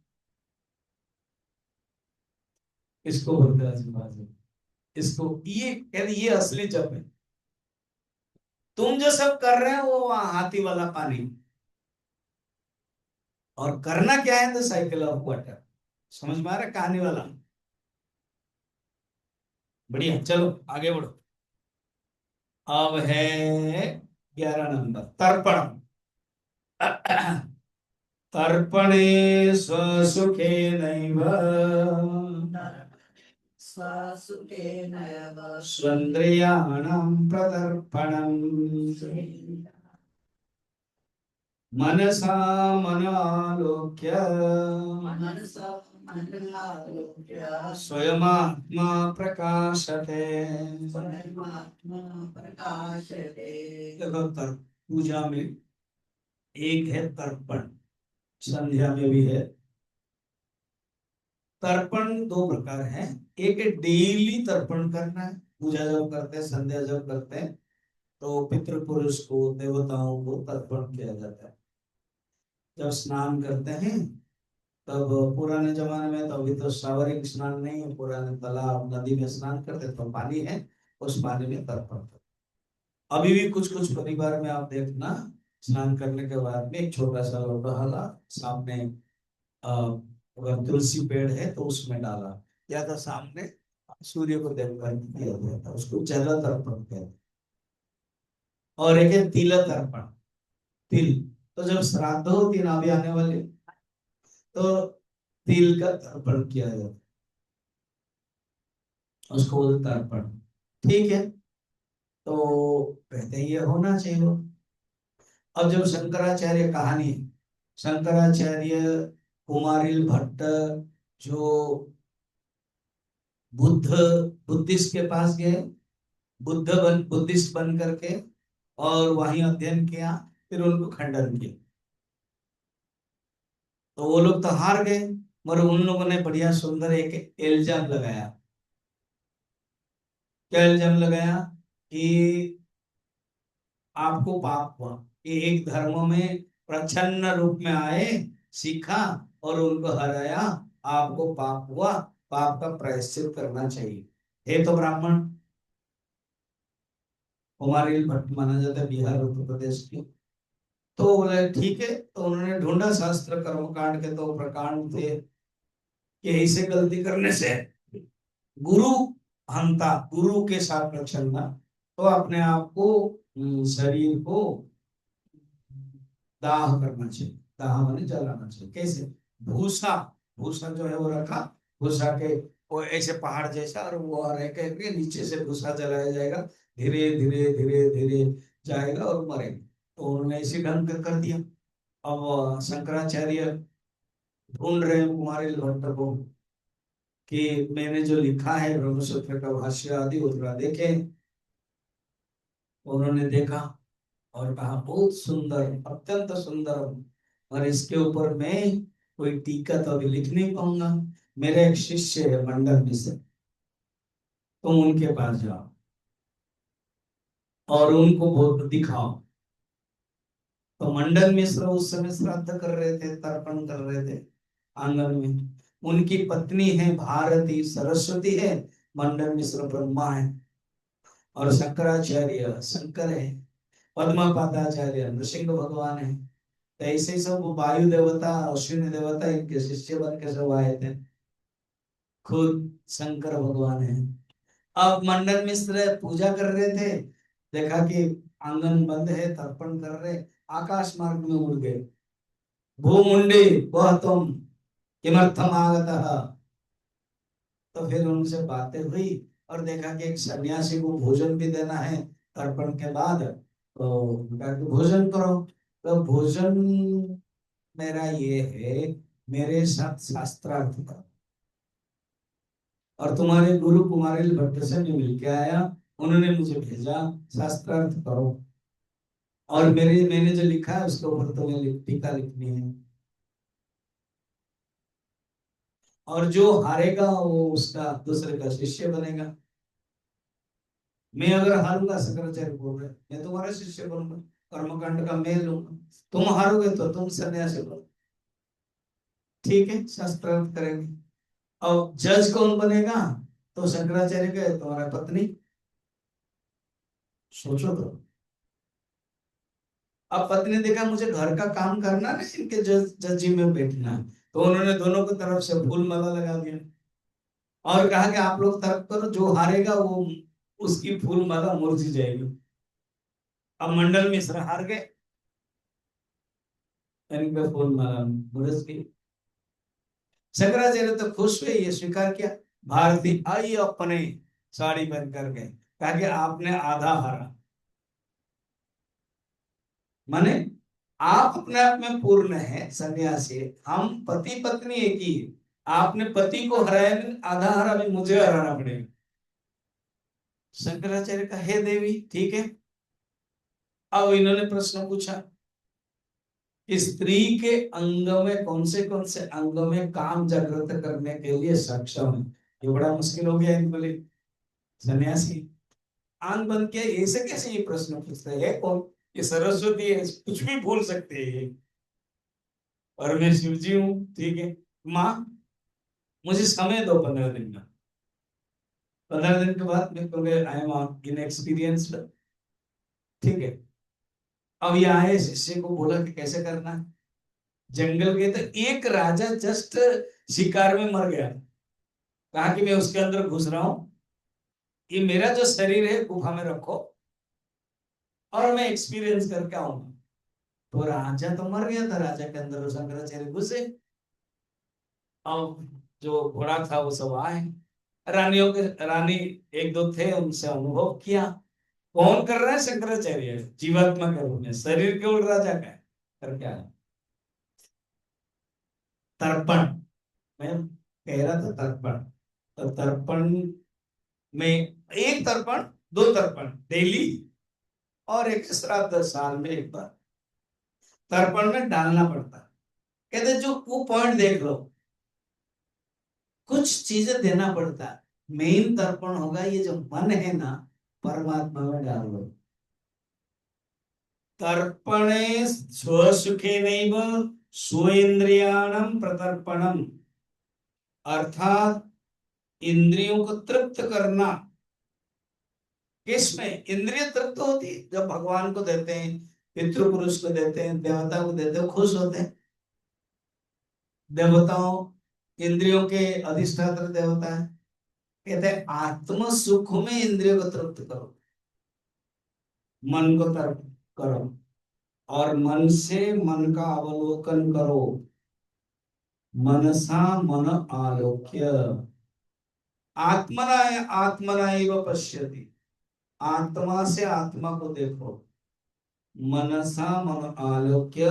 इसको बोलते हैं अजय पाजल। इसको ये असली जप है। तुम जो सब कर रहे हो वो हाथी वाला पानी, और करना क्या है, तो साइकिल ऑफ वाटर। समझ में आ रहा है कहानी वाला? बढ़िया, चलो आगे बढ़ो। अब है 11 नंबर, तर्पण। तर्पणे स्वसुखे नैव स्वन्द्रियाणां प्रतर्पणम् मनसा मनालोक्य स्वयमात्मा प्रकाशते। देखो, पूजा में एक है तर्पण, संध्या में भी है। तर्पण दो प्रकार है। एक है डेली तर्पण करना है, पूजा जब करते हैं, संध्या जब करते हैं, तो पितृ पुरुष को, देवताओं को तर्पण किया जाता है। जब स्नान करते हैं, तब पुराने जमाने में, तो अभी तो शावरिंग स्नान नहीं है, पुराने तालाब नदी में स्नान करते, तो पानी है, उस पानी में तर्पण करते। अभी भी कुछ कुछ परिवार में आप देखना, स्नान करने के बाद में एक छोटा सा लोटा हला सामने, अगर तुलसी पेड़ है तो उसमें डाला, या तो सामने सूर्य को देखकर किया जाता है, उसको जल तर्पण कहते हैं। और एक है तिल तर्पण। तिल, तो जब श्राद्ध हो, दिन अभी आने वाले, तो तिल का तर्पण किया जाता है, उसको बोलते तर्पण। ठीक है, तो कहते हैं ये होना चाहिए। अब जब शंकराचार्य कहानी, शंकराचार्य कुमारिल भट्ट, जो बुद्ध बुद्धिस्ट के पास गए, बुद्धिस्ट बन करके, और वहीं अध्ययन किया, फिर उनको खंडन किया, तो वो लोग तो हार गए, मगर उन लोगों ने बढ़िया सुंदर एक इल्जाम लगाया। क्या इल्जाम लगाया? कि आपको पाप हुआ, कि एक धर्म में प्रच्छन्न रूप में आए, सीखा और उनको हराया, आपको पाप हुआ, पाप का प्रायश्चित करना चाहिए। हे तो ब्राह्मण, कुमारिल भट्ट माना जाता है, बिहार उत्तर प्रदेश की। तो बोले ठीक है, तो उन्होंने ढूंढा, शास्त्र कर्मकांड के तो प्रकांड थे कि ऐसे गलती करने से गुरु हंता, गुरु के साथ न चलना, तो अपने आप को, शरीर को दाह करना चाहिए। दाह माने जलाना चाहिए। कैसे? भूसा, भूसा जो है वो रखा, भूसा के वो ऐसे पहाड़ जैसा, और वो रह के नीचे से भूसा जलाया जाएगा, धीरे धीरे धीरे धीरे जाएगा और मरेगा। तो उन्होंने इसी ढंग का कर दिया। अब शंकराचार्य ढूंढ रहे हैं कुमारिल भट्ट को, कि मैंने जो लिखा है ब्रह्मसूत्र का भाष्य आदि उतरा देखे। उन्होंने देखा और कहा बहुत सुंदर, अत्यंत सुंदर, और इसके ऊपर मैं कोई टीका तो अभी लिख नहीं पाऊंगा। मेरे एक शिष्य है मंडन मिश्र, तुम उनके पास जाओ और उनको बहुत दिखाओ। तो मंडन मिश्र उस समय श्राद्ध कर रहे थे, तर्पण कर रहे थे आंगन में। उनकी पत्नी है भारती, सरस्वती है, मंडन मिश्र ब्रह्मा है, और शंकराचार्य शंकर है, पद्मपादाचार्य नृसिंह भगवान है। तो ऐसे ही सब वायु देवता, अश्विनी देवता, इनके शिष्य बन के सब आए थे। खुद शंकर भगवान है। अब मंडन मिश्र पूजा कर रहे थे, देखा कि आंगन बंद है, तर्पण कर रहे, आकाश मार्ग में उड़ गए। भूमुंडे वह तुम किमर्थम आगतः। तो फिर उनसे बातें हुई और देखा कि एक सन्यासी को भोजन भी देना है तर्पण के बाद, तो कहा कि भोजन करो। तो भोजन मेरा ये है, मेरे साथ शास्त्रार्थ करो। और तुम्हारे गुरु कुमारिल भट्ट से मैं मिलके आया, उन्होंने मुझे भेजा, शास्त्रार्थ करो। और मैंने जो लिखा है उसके ऊपर तुम्हें टीका लिखनी है। और जो हारेगा वो उसका दूसरे का शिष्य बनेगा। मैं अगर हारूंगा, शंकराचार्य बोल रहे, मैं तुम्हारा शिष्य बनूंगा, कर्मकांड का मैं लूंगा। तुम हारोगे तो तुम सन्यासी बनो। ठीक है, शास्त्रार्थ करेंगे। अब जज कौन बनेगा? तो शंकराचार्य का तुम्हारा पत्नी। सोचो तो। अब पत्नी ने देखा मुझे घर का काम करना नहीं, इनके जजी में बैठना है, तो उन्होंने दोनों को तरफ से फूल माला लगा दिया और कहा कि आप लोग तर्क करो, जो हारेगा वो उसकी फूल माला मुरझी जाएगी। अब मंडल मिश्र हार गए, इनके फूल माला मुरझ गई। शंकराचार्य तो खुश हुए, ये स्वीकार किया। भारती आई अपने साड़ी पहन करके, कहा कि आपने आधा हारा। माने आप अपने आप में पूर्ण है, सन्यासी, हम पति पत्नी एक ही है। आपने पति को हराया नहीं, आधा हरा भी मुझे हराना पड़ेगा। शंकराचार्य का हे देवी, ठीक है। अब इन्होंने प्रश्न पूछा, स्त्री के अंग में कौन से अंग में काम जागृत करने के लिए सक्षम है? ये बड़ा मुश्किल हो गया इनको लिए। सन्यासी आंख बंद किया, ऐसे कैसे ये प्रश्न पूछते हैं? कौन? ये सरस्वती है, कुछ भी भूल सकते हैं ये। और मैं शिव जी हूँ, ठीक है। माँ, मुझे समय दो 15 दिन का। 15 दिन के बाद मैं कहूँगा आई एम इनएक्सपीरियंस्ड, ठीक है। अब ये आए, शिष्य को बोला कि कैसे करना है। जंगल गए तो एक राजा जस्ट शिकार में मर गया, कहा कि मैं उसके अंदर घुस रहा हूं, ये मेरा जो शरीर है गुफा में रखो और मैं एक्सपीरियंस करके आऊंगा। तो राजा तो मर गया था, राजा के अंदर शंकराचार्य घुसे। अब जो घोड़ा था वो सब आए, रानियों के रानी एक दो थे, उनसे अनुभव किया। कौन कर रहा है? शंकराचार्य जीवात्मा के रूप में, शरीर केवल राजा का है। कर क्या है? तर्पण। मैं कह रहा था तर्पण। तो तर्पण में एक तर्पण, दो तर्पण डेली, और एक श्राद्ध साल में एक बार तर्पण में डालना पड़ता है। कहते जो वो पॉइंट देख लो, कुछ चीजें देना पड़ता है। मेन तर्पण होगा ये जो मन है ना, परमात्मा में डाल लो। तर्पणे स्वसुखे नैव स्वेन्द्रियाणम प्रतर्पणम, अर्थात इंद्रियों को तृप्त करना। किसमें इंद्रिय तृप्त होती है? जब भगवान को देते हैं, पितृ पुरुष को देते हैं, देवता को देते हैं, खुश होते हैं। देवताओं, इंद्रियों के अधिष्ठात्र देवता है। कहते हैं आत्म सुख में इंद्रियों को तृप्त करो, मन को तृप्त करो, और मन से मन का अवलोकन करो। मनसा मन आलोक्य आत्मना आत्मना एव पश्यति, आत्मा से आत्मा को देखो। मनसा मन आलोक्य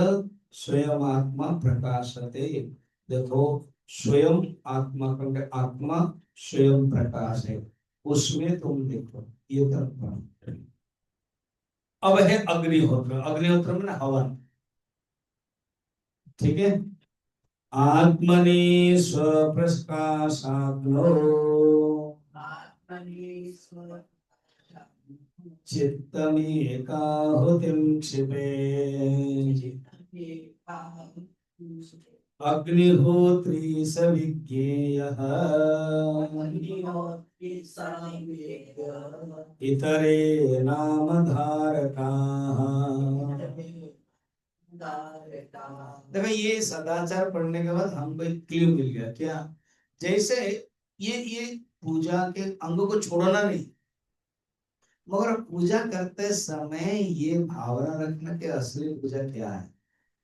स्वयं आत्मा प्रकाशते। देखो, स्वयं आत्मा का, आत्मा स्वयं प्रकाश है, उसमें तुम देखो। ये तत्व। अब है अग्निहोत्र। अग्निहोत्र में ना हवन, ठीक है। आत्मनि स्वप्रकाशाग्नो चित्तमेकाहुतिं क्षिपेत्। अग्निहोत्री सविज्ञेयः इतरे नाम धारकाः। देखो, ये सदाचार पढ़ने के बाद हमको एक क्लू मिल गया। क्या? जैसे ये पूजा के अंगों को छोड़ना नहीं, मगर पूजा करते समय ये भावना रखना कि असली पूजा क्या है,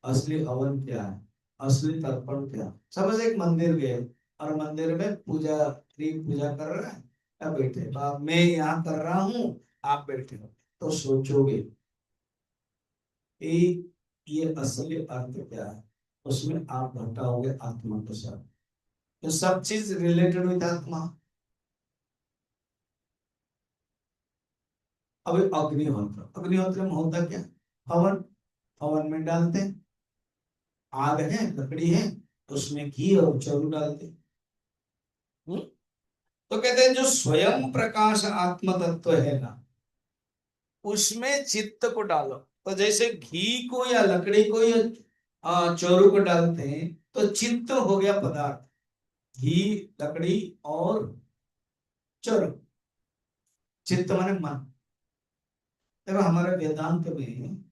असली हवन क्या है। असली तर्पण क्या? समझ, एक मंदिर गए और मंदिर में पूजा कर रहा है, अब बैठे, मैं यहाँ कर रहा हूँ, आप बैठे हो, तो सोचोगे कि ये असली अर्थ क्या है? उसमें आप घटाओगे आत्मा के साथ, तो सब चीज रिलेटेड विद आत्मा। अब अग्निहोत्र में होता क्या? हवन, हवन में डालते हैं, आग है, लकड़ी है, उसमें घी और चौरू डालते हैं। तो कहते हैं जो स्वयं प्रकाश आत्म तत्व है ना, उसमें चित्त को डालो। तो जैसे घी को या लकड़ी को या चौरू को डालते हैं, तो चित्त हो गया पदार्थ, घी, लकड़ी और चौरू। चित्त माने मन। देखो हमारे वेदांत में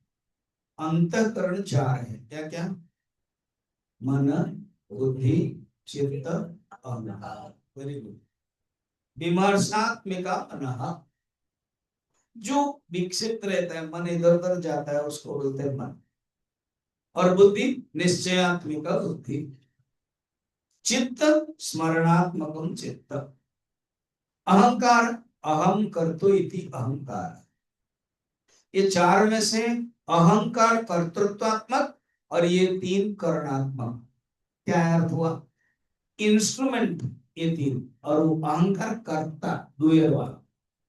अंतःकरण चार है, क्या क्या? मन, बुद्धि, चित्त, अहंकार। Very good. विमर्शात्मिका मनः, जो विकसित रहता है, मन इधर उधर जाता है, उसको बोलते हैं मन। और बुद्धि निश्चयात्मिका बुद्धि। चित्त स्मरणात्मकम चित्त। अहंकार अहम कर्तु इति अहंकार। ये चार में से अहंकार कर्तृत्वात्मक और ये तीन करणात्मक। क्या अर्थ हुआ? इंस्ट्रूमेंट ये तीन, और वो अहंकार कर्ता, डूयर वाला।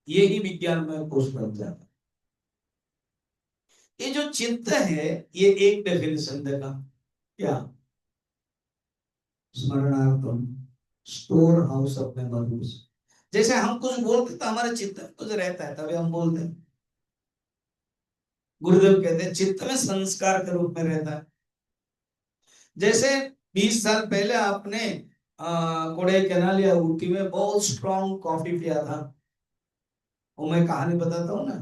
ये ही विज्ञान में कोष बन जाता है। ये जो चित्त है, ये एक डेफिनेशन देगा, क्या? स्मरणार्थम, स्टोर हाउस ऑफ मेमोरीज। जैसे हम कुछ बोलते तो हमारे चित्त में कुछ रहता है, तभी हम बोलते हैं। गुरुदेव कहते हैं चित्त में संस्कार के रूप में रहता है। जैसे 20 साल पहले आपने कोडाईकनाल या ऊटी में बहुत स्ट्रॉन्ग कॉफी पिया था, वो मैं कहानी बताता हूँ ना।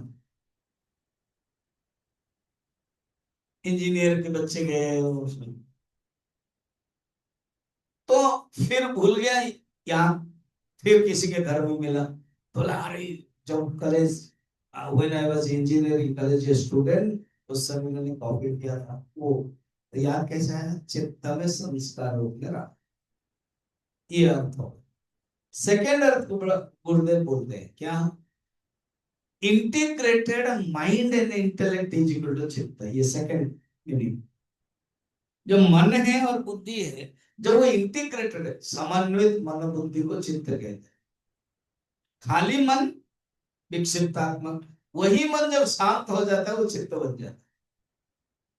इंजीनियर के बच्चे गए उसमें, तो फिर भूल गया यहाँ, फिर किसी के घर में मिला, बोला अरे जब college, when I was engineering college student, उस समय मैंने कॉपी किया था वो। तो याद कैसा है? चित्त में संस्कार रूप में रहा। ये अर्थ हो। सेकेंड अर्थ को बड़ा गुरुदेव बोलते हैं, क्या? Integrated mind and intellect is equal to chitta. ये सेकेंड मीनिंग। जो मन है और बुद्धि है, जब वो इंटीग्रेटेड है, समन्वित मन बुद्धि को चित्त कहते हैं। खाली मन विक्षिप्तात्मक, वही मन जब शांत हो जाता है वो चित्त बन जाता है।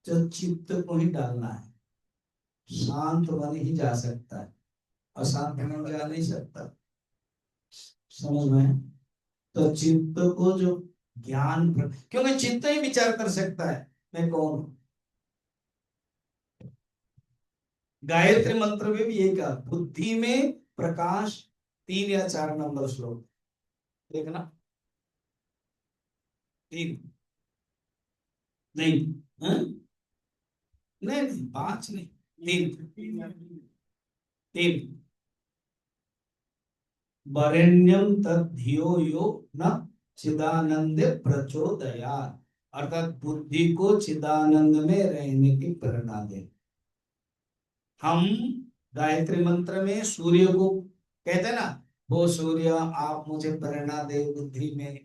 जो चित्त को ही डालना है, शांत मन ही जा सकता है, अशांत मन जा नहीं सकता। समझ में? तो चित्त को जो ज्ञान, क्योंकि चित्त ही विचार कर सकता है मैं कौन हूं। गायत्री मंत्र में भी यही कहा, बुद्धि में प्रकाश, 3 या 4 नंबर श्लोक देखना। 3 नहीं, हाँ? नहीं नहीं, 5 नहीं, 3। वरेण्यम तद्धियो यो न चिदानंद प्रचोदयात्, अर्थात बुद्धि को चिदानंद में रहने की प्रेरणा दे। हम गायत्री मंत्र में सूर्य को कहते हैं ना, वो सूर्य आप मुझे प्रेरणा दे बुद्धि में।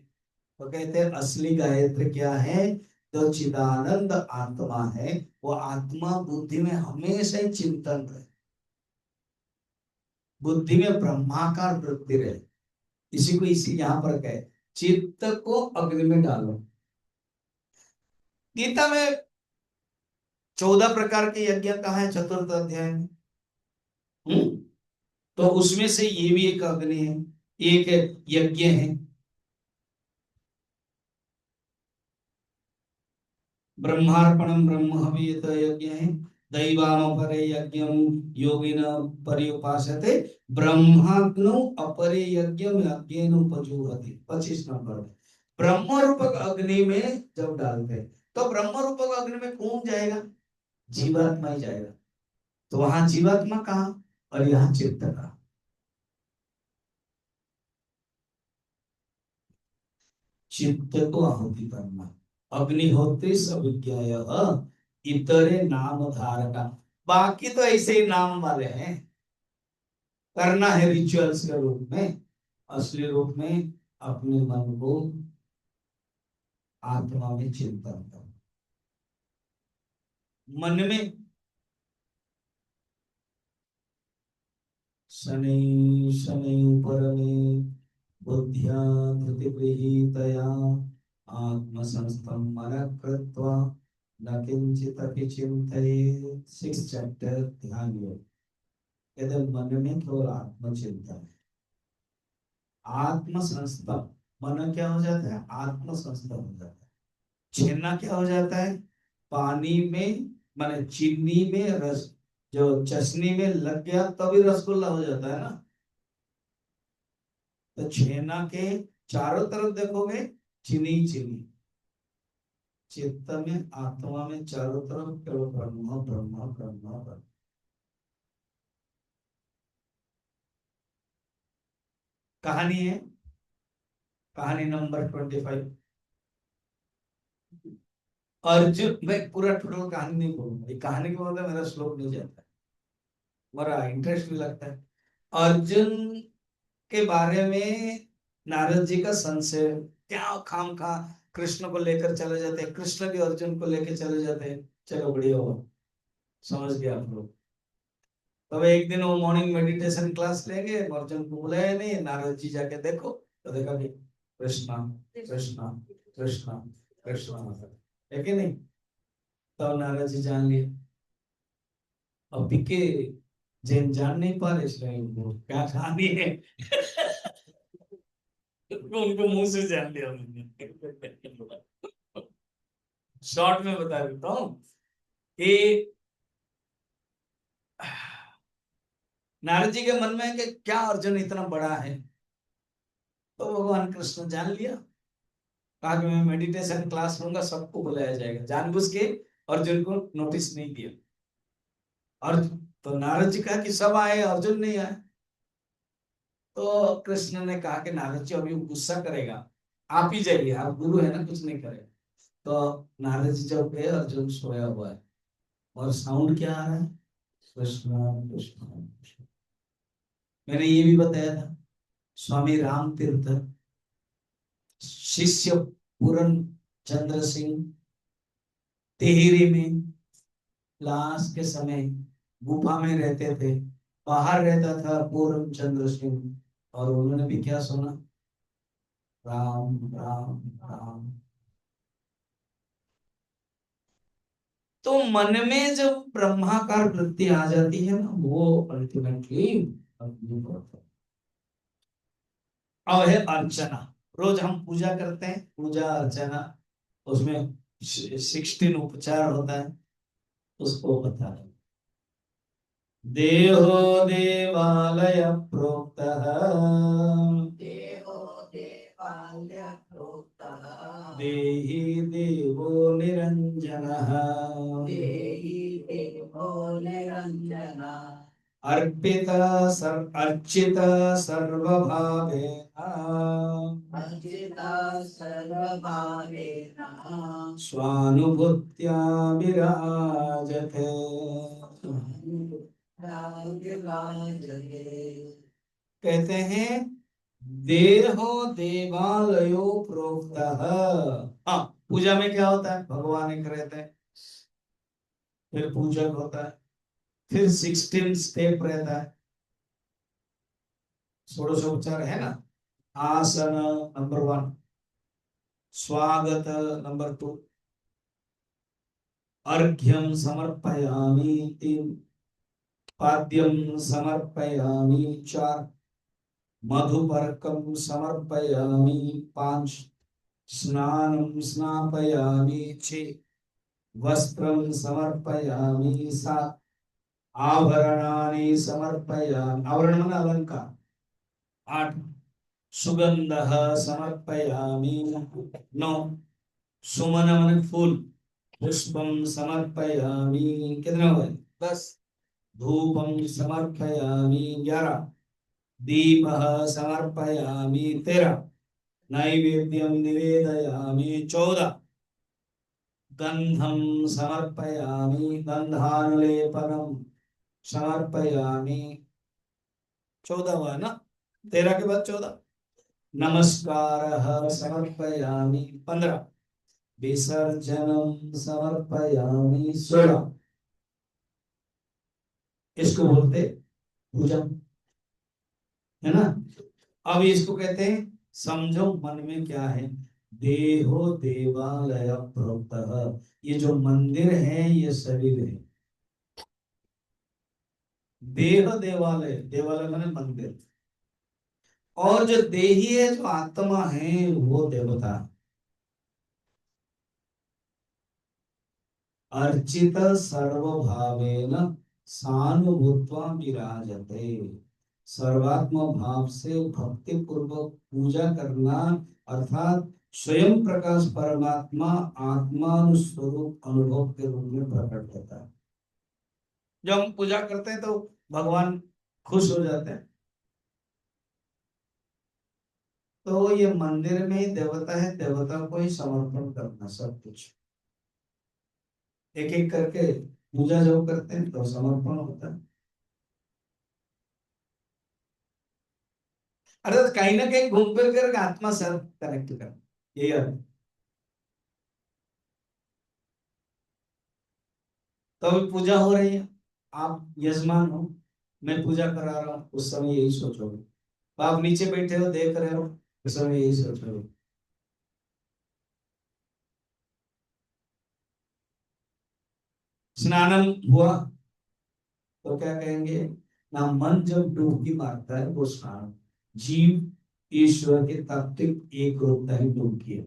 तो कहते हैं असली गायत्री क्या है? जो चिदानंद आत्मा है, वो आत्मा बुद्धि में हमेशा ही चिंतन रहे, बुद्धि में ब्रह्माकार वृत्ति रहे। इसी को इसी यहाँ पर कहे, चित्त को अग्नि में डालो। गीता में 14 प्रकार के यज्ञ कहा है, चतुर्थ अध्याय में। तो उसमें से ये भी एक अग्नि है, एक यज्ञ है। ब्रह्मार्पणम ब्रह्म हवित यज्ञ है। दैवामपरे यज्ञम योगिन पर्युपासते, ब्रह्माग्नो अपरे यज्ञम यज्ञेन उपजुह्वति। 25 नंबर। ब्रह्म रूपक अग्नि में जब डालते हैं, तो ब्रह्म रूपक अग्नि में कौन जाएगा? जीवात्मा ही जाएगा। तो वहां जीवात्मा कहा और यहाँ चित्त कहा। चित्त को आहुति करना। अग्निहोत्री सविज्ञाय इतरे नाम धारका। बाकी तो ऐसे ही नाम वाले हैं। करना है रिचुअल्स के रूप में, असली रूप में अपने मन को आत्मा में चिंतन करो। मन में शनै शनै परमे बुद्ध्या धृतिगृहीतया आत्मसंस्थं मनः कृत्वा न किंचित अपि चिंतयेत्। 6 चैप्टर ध्यान योग। कहते मन में केवल आत्मचिंतन, आत्मसंस्थम। मन क्या हो जाता है? आत्मसंस्थम हो जाता है। छेना क्या हो जाता है? पानी में माने चीनी में रस, जो चशनी में लग गया तभी रसगुल्ला हो जाता है ना। तो छेना के चारों तरफ देखोगे चीनी चीनी, चित्त में आत्मा में चारों तरफ केवल ब्रह्म ब्रह्म ब्रह्म ब्रह्म। कहानी है, कहानी नंबर 25। अर्जुन, मैं पूरा टोटल कहानी नहीं बोलूंगा, ये कहानी के मतलब मेरा श्लोक नहीं जाता है, मेरा इंटरेस्ट भी लगता है। अर्जुन के बारे में नारद जी का संशय, क्या खाम खा कृष्ण को लेकर चले जाते हैं, कृष्ण भी अर्जुन को लेकर चले जाते हैं। चलो बढ़िया हुआ, समझ गया आप लोग। तब एक दिन वो मॉर्निंग मेडिटेशन क्लास लेंगे, अर्जुन को बुलाया नहीं, नारद जी जाके देखो तो देखा कि कृष्णा कृष्णा कृष्णा कृष्णा है कि नहीं। तब नारद जी जान लिए, अब बिके जैन जान नहीं पा रहे, इसलिए उनको क्या कहानी है उनको मुंह से जान लिया हमने। शॉर्ट में बता देता हूँ कि नारद जी के मन में कि क्या अर्जुन इतना बड़ा है, तो भगवान कृष्ण जान लिया, कहा कि मैं मेडिटेशन क्लास लूंगा, सबको बुलाया जाएगा, जानबूझ के अर्जुन को नोटिस नहीं दिया। और तो नारद जी कहा कि सब आए, अर्जुन नहीं आए। तो कृष्ण ने कहा कि नारद जी अभी गुस्सा करेगा, आप ही जाइए, आप गुरु है ना, कुछ नहीं करेगा। तो नारद जी जब गए, अर्जुन सोया हुआ है और साउंड क्या आ रहा है? कृष्ण कृष्ण कृष्ण। मैंने ये भी बताया था, स्वामी राम तीर्थ शिष्य पूरन चंद्र सिंह टिहरी में लास्ट के समय गुफा में रहते थे, बाहर रहता था पूरन चंद्र सिंह, और उन्होंने भी क्या सुना? राम राम राम। तो मन में जब ब्रह्माकार वृत्ति आ जाती है ना, वो अल्टीमेटली और है अर्चना। रोज हम पूजा करते हैं, पूजा अर्चना, उसमें 16 उपचार होता है, उसको बता रहे। देहो देवालय प्रोक्तः, देहो देवालय प्रोक्तः, देहि देवो निरंजनः, देहि देवो निरंजनः, अर्चित सर्वभावेन, अर्चित सर्वभावेन, स्वानुभूत्या विराजते। कहते हैं देहो देवालयो प्रोक्तः। हाँ, पूजा में क्या होता है? भगवान एक रहते हैं, फिर पूजक होता है, फिर 16 स्टेप रहता है, षोडशोपचार है ना। आसन नंबर 1, स्वागत नंबर 2, अर्घ्यम समर्पयामि 3, पाद्यम समर्पयामि 4, मधुपर्कम समर्पयामि 5, स्नानं स्नापयामि 6, वस्त्रं समर्पयामि 7, आभरणानि समर्पयामि, आभरण माने अलंकार 8, सुगंधः समर्पयामि 9, सुमन माने फूल, पुष्पं समर्पयामि, कितने हुए? 10, धूपं समर्पयामि 11, दीपः समर्पयामि 13, नैवेद्यं निवेदयामि 14, गंधम समर्पयामि, गंधानुलेपनम समर्पयामि। 14 हुआ ना, 13 के बाद 14। नमस्कार समर्पयामि 15। विसर्जनम समर्पयामि 16। इसको बोलते पूजा, है ना। अब इसको कहते हैं, समझो मन में क्या है। देहो देवालय प्रोक्तः, ये जो मंदिर है ये शरीर है। देह देवालय, देवालय माने मंदिर। और जो देही है, जो आत्मा है, वो देवता। अर्चित सर्वभावेन सानुभूत्वा विराजते। सर्वात्म भाव से भक्ति पूर्वक पूजा करना, अर्थात स्वयं प्रकाश परमात्मा आत्मानुस्वरूप अनुभव के रूप में प्रकट होता है। जब हम पूजा करते हैं तो भगवान खुश हो जाते हैं। तो ये मंदिर में ही देवता है, देवता को ही समर्पण करना सब कुछ। एक एक करके पूजा जब करते हैं तो समर्पण होता है। अर्थात कहीं ना कहीं घूम फिर कर आत्मा से कनेक्ट कर, यही अर्थ। तो अभी पूजा हो रही है, आप यजमान हो, मैं पूजा करा रहा हूँ, उस समय यही सोचोगे। तो आप नीचे बैठे हो देख रहे हो, उस समय यही सोचोगे। स्नानम हुआ तो क्या कहेंगे ना, मन जब डुबकी मारता है वो स्नान। जीव ईश्वर के तात्विक एक रूपता ही डुबकी है।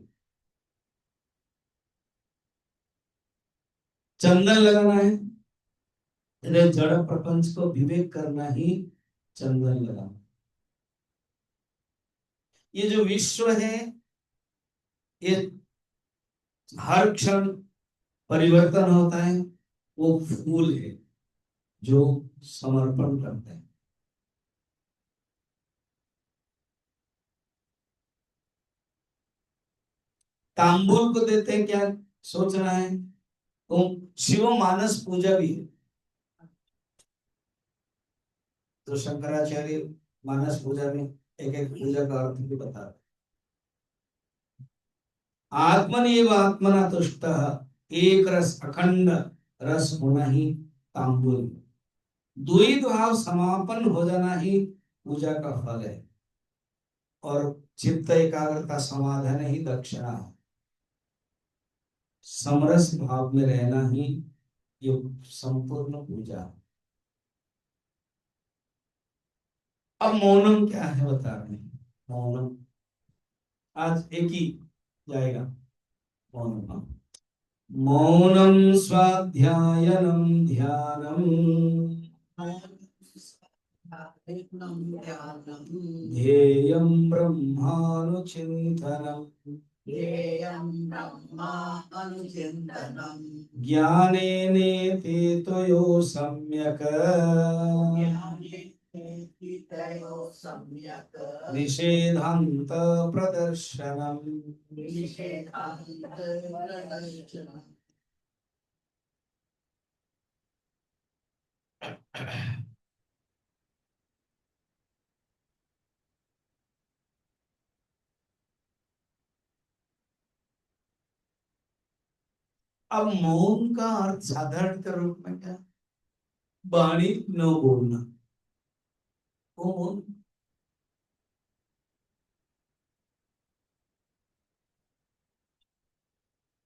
चंदन लगाना है, जड़ प्रपंच को विवेक करना ही चंदन लगाना। ये जो विश्व है, ये हर क्षण परिवर्तन होता है। वो फूल है जो समर्पण करते हैं। तांबूल को देते हैं, क्या सोचना है। तो शिव मानस पूजा भी है। तो शंकराचार्य मानस पूजा में एक एक पूजा का अर्थ भी बताते। आत्मनेव आत्मना तुष्ट, एक रस अखंड रस होना ही तांबूल। द्वैत भाव समापन हो जाना ही पूजा का फल है। और चित्त एकाग्रता समाधान ही दक्षिणा है। समरस भाव में रहना ही ये संपूर्ण पूजा है। अब मौनम क्या है बता रहे हैं। मौनम आज एक ही जाएगा। मौनम, मौनम स्वाध्यायनम ध्यानम, ध्येयं ब्रह्मानुचिन्तनम्, ज्ञानेनेति सम्यक् निषेधान्त प्रदर्शनम्। अब मौन का अर्थ साधारण के रूप में क्या, वाणी न बोलना, वो मौन।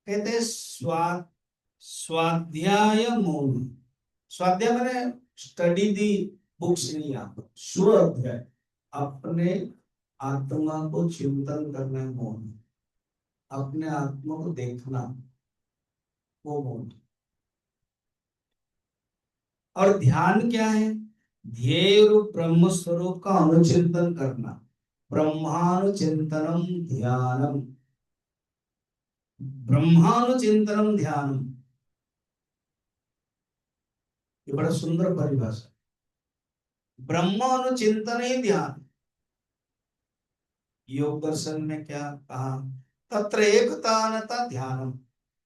कहते हैं स्वाध्याय मौन। स्वाध्याय मैंने स्टडी दी बुक्स नहीं, आप स्व अध्याय, अपने आत्मा को चिंतन करना है मौन। अपने आत्मा को देखना, वो मौन। और ध्यान क्या है, ध्येय रूप ब्रह्म स्वरूप का अनुचिंतन करना। ब्रह्मानुचिंतनम ध्यानम, ब्रह्मानुचिंतनम ध्यानम, ये बड़ा सुंदर परिभाषा। ब्रह्मानुचिंतन ही ध्यान। योग दर्शन में क्या कहा, तत्र एकतानता ध्यानम।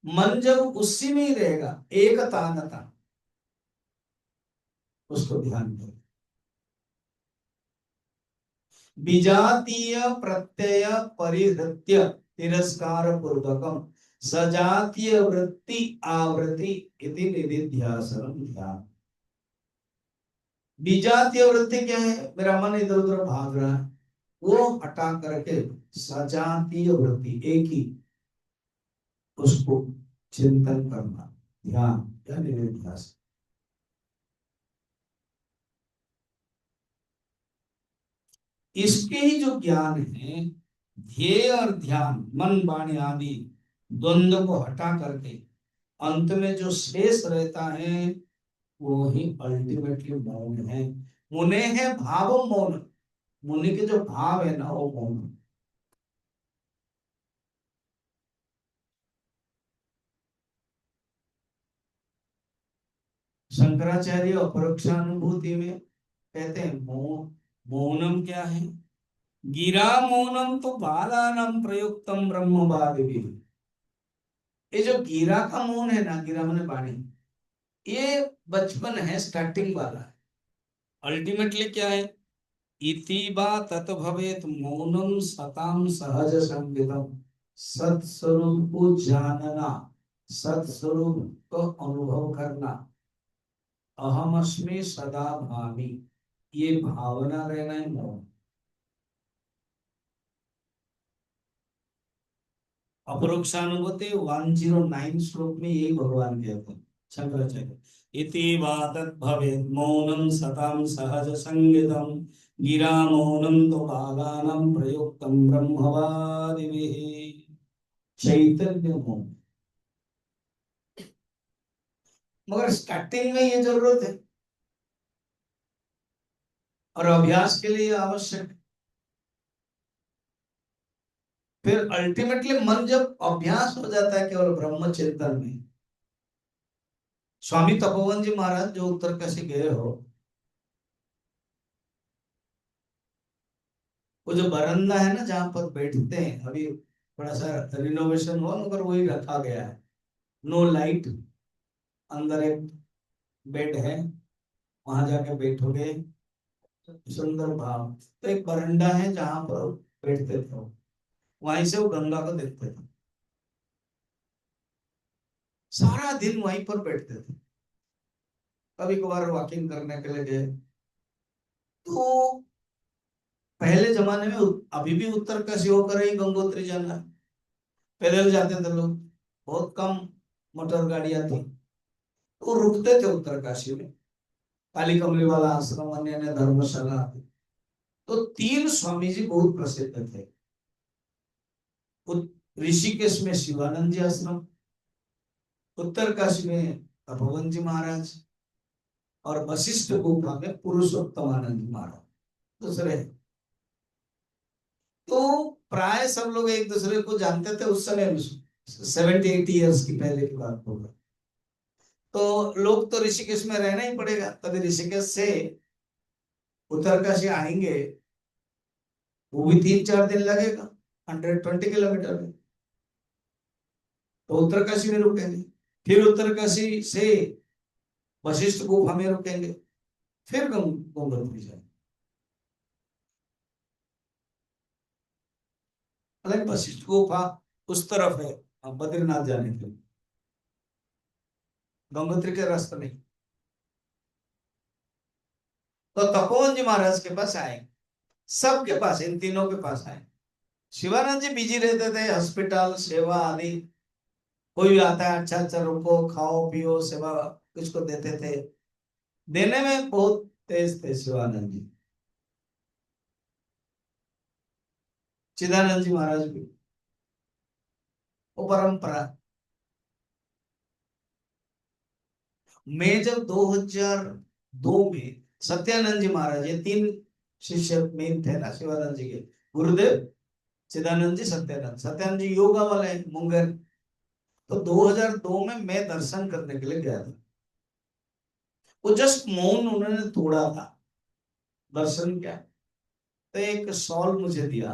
मन जब उसी में ही रहेगा, एक तानता, उसको ध्यान करो। विजातीय प्रत्यय परिहृत्य तिरस्कार पूर्वकम सजातीय वृत्ति आवृत्ति इति निधिध्यासनम ध्यान। विजातीय वृत्ति क्या है? मेरा मन इधर उधर भाग रहा है, वो हटा करके सजातीय वृत्ति, एक ही, उसको चिंतन करना, ध्यान या निधिध्यासन। इसके ही जो ज्ञान है, ध्येय और ध्यान, मन वाणी आदि द्वंद्व को हटा करके अंत में जो शेष रहता है वो ही अल्टीमेटली मौन है। मुने है भाव मौन, मुनि के जो भाव है ना वो मौन। शंकराचार्य अपरोक्षानुभूति में कहते हैं मौन, मौनम क्या है? गिरा मौनम तो बालानाम प्रयुक्तम ब्रह्मवादिभिः। ये जो गिरा का मौन है ना, गिरा माने वाणी, ये बचपन है, स्टार्टिंग वाला। अल्टीमेटली क्या है? इति बा तत भवेत मौनम सताम सहज संविदम। सत्स्वरूप को जानना, सत्स्वरूप को अनुभव करना, अहम अस्मि सदा भामि, ये भावना रहना है मौन। अपरोक्षानुभूति 109 श्लोक में यही भगवान कहते हैं शंकराचार्य। इति वा तत् भवेत् मौनं सतां सहज संगितं गिरा मौनं तो बालानां प्रयुक्तं ब्रह्मवादिभिः। चैतन्य मौन, मगर स्टार्टिंग में ये जरूरत है और अभ्यास के लिए आवश्यक है। फिर अल्टीमेटली मन जब अभ्यास हो जाता है केवल ब्रह्म चिंतन में। स्वामी तपोवन जी महाराज जो उत्तरकाशी गए हो, वो जो बरंदा है ना जहां पर बैठते हैं, अभी थोड़ा सा रिनोवेशन हुआ मगर वही रखा गया है। नो लाइट, अंदर एक बेड है, वहां जाके बैठोगे, सुंदर भाव। तो एक बरंडा है जहां पर बैठते थे, वहीं से वो गंगा को देखते थे, सारा दिन वहीं पर बैठते थे। कभी कभार वॉकिंग करने के लिए गए तो पहले जमाने में अभी भी उत्तरकाशी होकर ही गंगोत्री जाना है। पैदल जाते थे लोग, बहुत कम मोटर गाड़ियां थी, तो रुकते थे उत्तरकाशी में, काली कमली वाला आश्रम, अन्य अन्य धर्मशाला। तो तीन स्वामी जी बहुत प्रसिद्ध थे। ऋषिकेश में शिवानंद जी आश्रम, उत्तरकाशी में तपोवन जी महाराज, और वशिष्ठ गुफा में पुरुषोत्तमानंद जी महाराज दूसरे। तो प्राय सब लोग एक दूसरे को जानते थे उस समय, 70-80 ईयर्स की पहले की बात होगा। तो लोग तो ऋषिकेश में रहना ही पड़ेगा, तभी ऋषिकेश से उत्तरकाशी आएंगे, वो भी 3-4 दिन लगेगा, 120 किलोमीटर में। तो उत्तरकाशी में रुकेंगे, फिर उत्तरकाशी से वशिष्ठ गुफा में रुकेंगे, फिर गंगोत्री जाएंगे। मतलब वशिष्ठ गुफा उस तरफ है, बद्रीनाथ जाने के लिए, गंगोत्री के रास्ते नहीं। तो तपोवन जी महाराज के पास आए, सबके पास, इन तीनों के पास आए। शिवानंद जी बिजी रहते थे, हॉस्पिटल सेवा आदि, कोई भी आता है, अच्छा अच्छा रुको, खाओ पियो, सेवा कुछ को देते थे, देने में बहुत तेज थे शिवानंद जी। चिदानंद जी महाराज भी, वो परंपरा। मैं जब 2002 में सत्यानंद जी महाराज, ये तीन शिष्य मेन थे ना शिवानंद जी के, गुरुदेव, चिदानंद जी, सत्यानंद। सत्यानंद जी योगा वाले मुंगेर। तो 2002 में मैं दर्शन करने के लिए गया था, वो जस्ट मौन उन्होंने तोड़ा था। दर्शन क्या, तो एक शॉल मुझे दिया।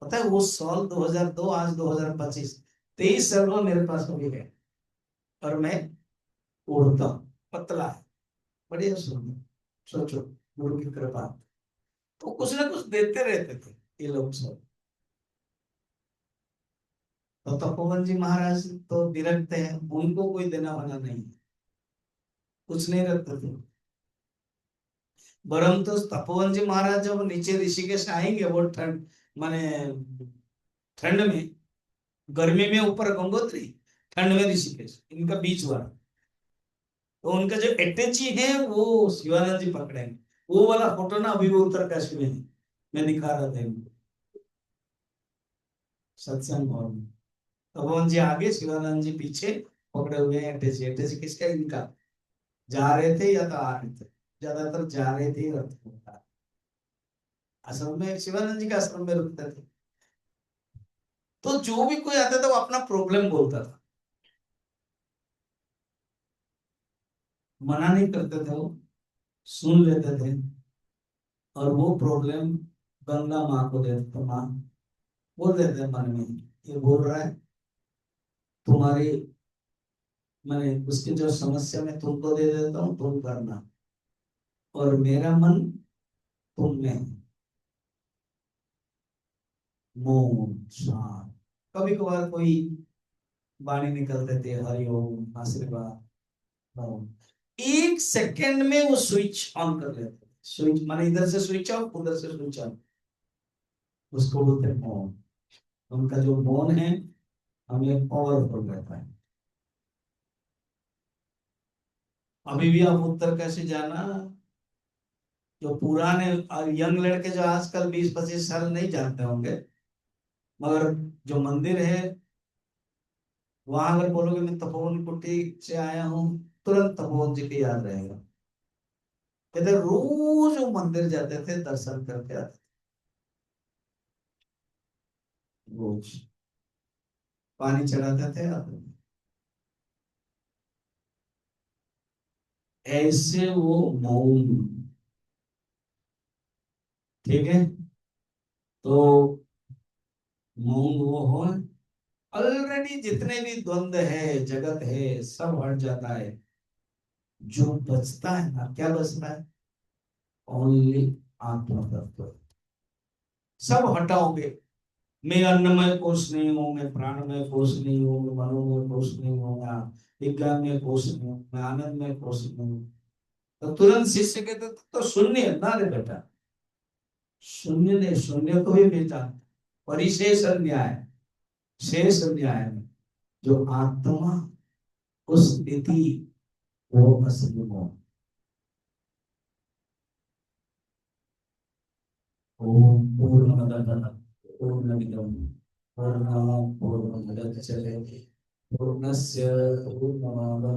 पता है वो शॉल 2002, आज 2025, 23 सर्व मेरे पास अभी है और मैं उड़ता हूँ, पतला है, बढ़िया सुंदर। सोचो, गुरु की कृपा। तो कुछ ना कुछ देते रहते थे ये लोग सब। तो तपोवन जी महाराज तो विरक्त हैं, उनको कोई देना वाला नहीं, कुछ नहीं रखते थे। बरम तो तपोवन जी महाराज जब नीचे ऋषिकेश आएंगे, वो ठंड माने ठंड में, गर्मी में ऊपर गंगोत्री, ठंड में ऋषिकेश, इनका बीच हुआ। तो उनका जो अटैची है वो शिवानंद जी पकड़ेंगे। वो वाला फोटो ना अभी वो उत्तरकाशी में है, मैं दिखा रहा था इनको सत्संग हॉल में। तपोवन जी आगे, शिवानंद जी पीछे पकड़े हुए हैं अटैची। अटैची किसका? इनका। जा रहे थे या तो आ रहे थे, ज्यादातर जा रहे थे रथ में। आश्रम में, शिवानंद जी के आश्रम में रुकते थे। तो जो भी कोई आता था वो अपना प्रॉब्लम बोलता था, मना नहीं करते थे वो, सुन लेते थे। और वो प्रॉब्लम गंगा माँ को देते थे। माँ बोल देते थे मन में, ये बोल रहा है तुम्हारी, मैंने उसकी जो समस्या मैं तुमको दे देता हूँ, तुम करना, और मेरा मन तुम में है। मौन शांत। कभी कभार कोई वाणी निकलते थे, हरिओम आशीर्वाद, मौन। एक सेकंड में वो स्विच ऑन कर लेते थे। स्विच माने इधर से स्विच ऑफ, उधर से स्विच ऑन, उसको बोलते हैं मौन। उनका जो मौन है हमें पावरफुल रहता है। अभी भी आप उत्तर कैसे जाना, जो पुराने और यंग लड़के जो आजकल 20-25 साल नहीं जानते होंगे, मगर जो मंदिर है वहां अगर बोलोगे मैं तपोवन कुटी से आया हूँ, तुरंत तपोवन जी की याद रहेगा। कहते रोज वो मंदिर जाते थे, दर्शन करके आते थे, रोज पानी चढ़ाते थे आते थे। ऐसे वो मौन, ठीक है। तो मौन वो हो, ऑलरेडी जितने भी द्वंद्व है, जगत है, सब हट जाता है। जो बचता है ना, क्या बचता है? ओनली आत्मा तत्व। सब हटाओगे, मैं अन्नमय कोश नहीं हूं, मैं प्राणमय कोश नहीं हूं, मैं मनोमय कोश नहीं हूं, मैं विज्ञान में कोश नहीं हूं, मैं आनंद में कोश नहीं हूं। तो तुरंत शिष्य कहते तो शून्य है ना रे बेटा। शून्य ने शून्य को भी बेटा, परिशेष न्याय, शेष न्याय में जो आत्मा उस स्थिति, वो असली मौन। ओम पूर्णमदः पूर्णमिदं पूर्णात् पूर्णमुदच्यते पूर्णस्य पूर्णमादाय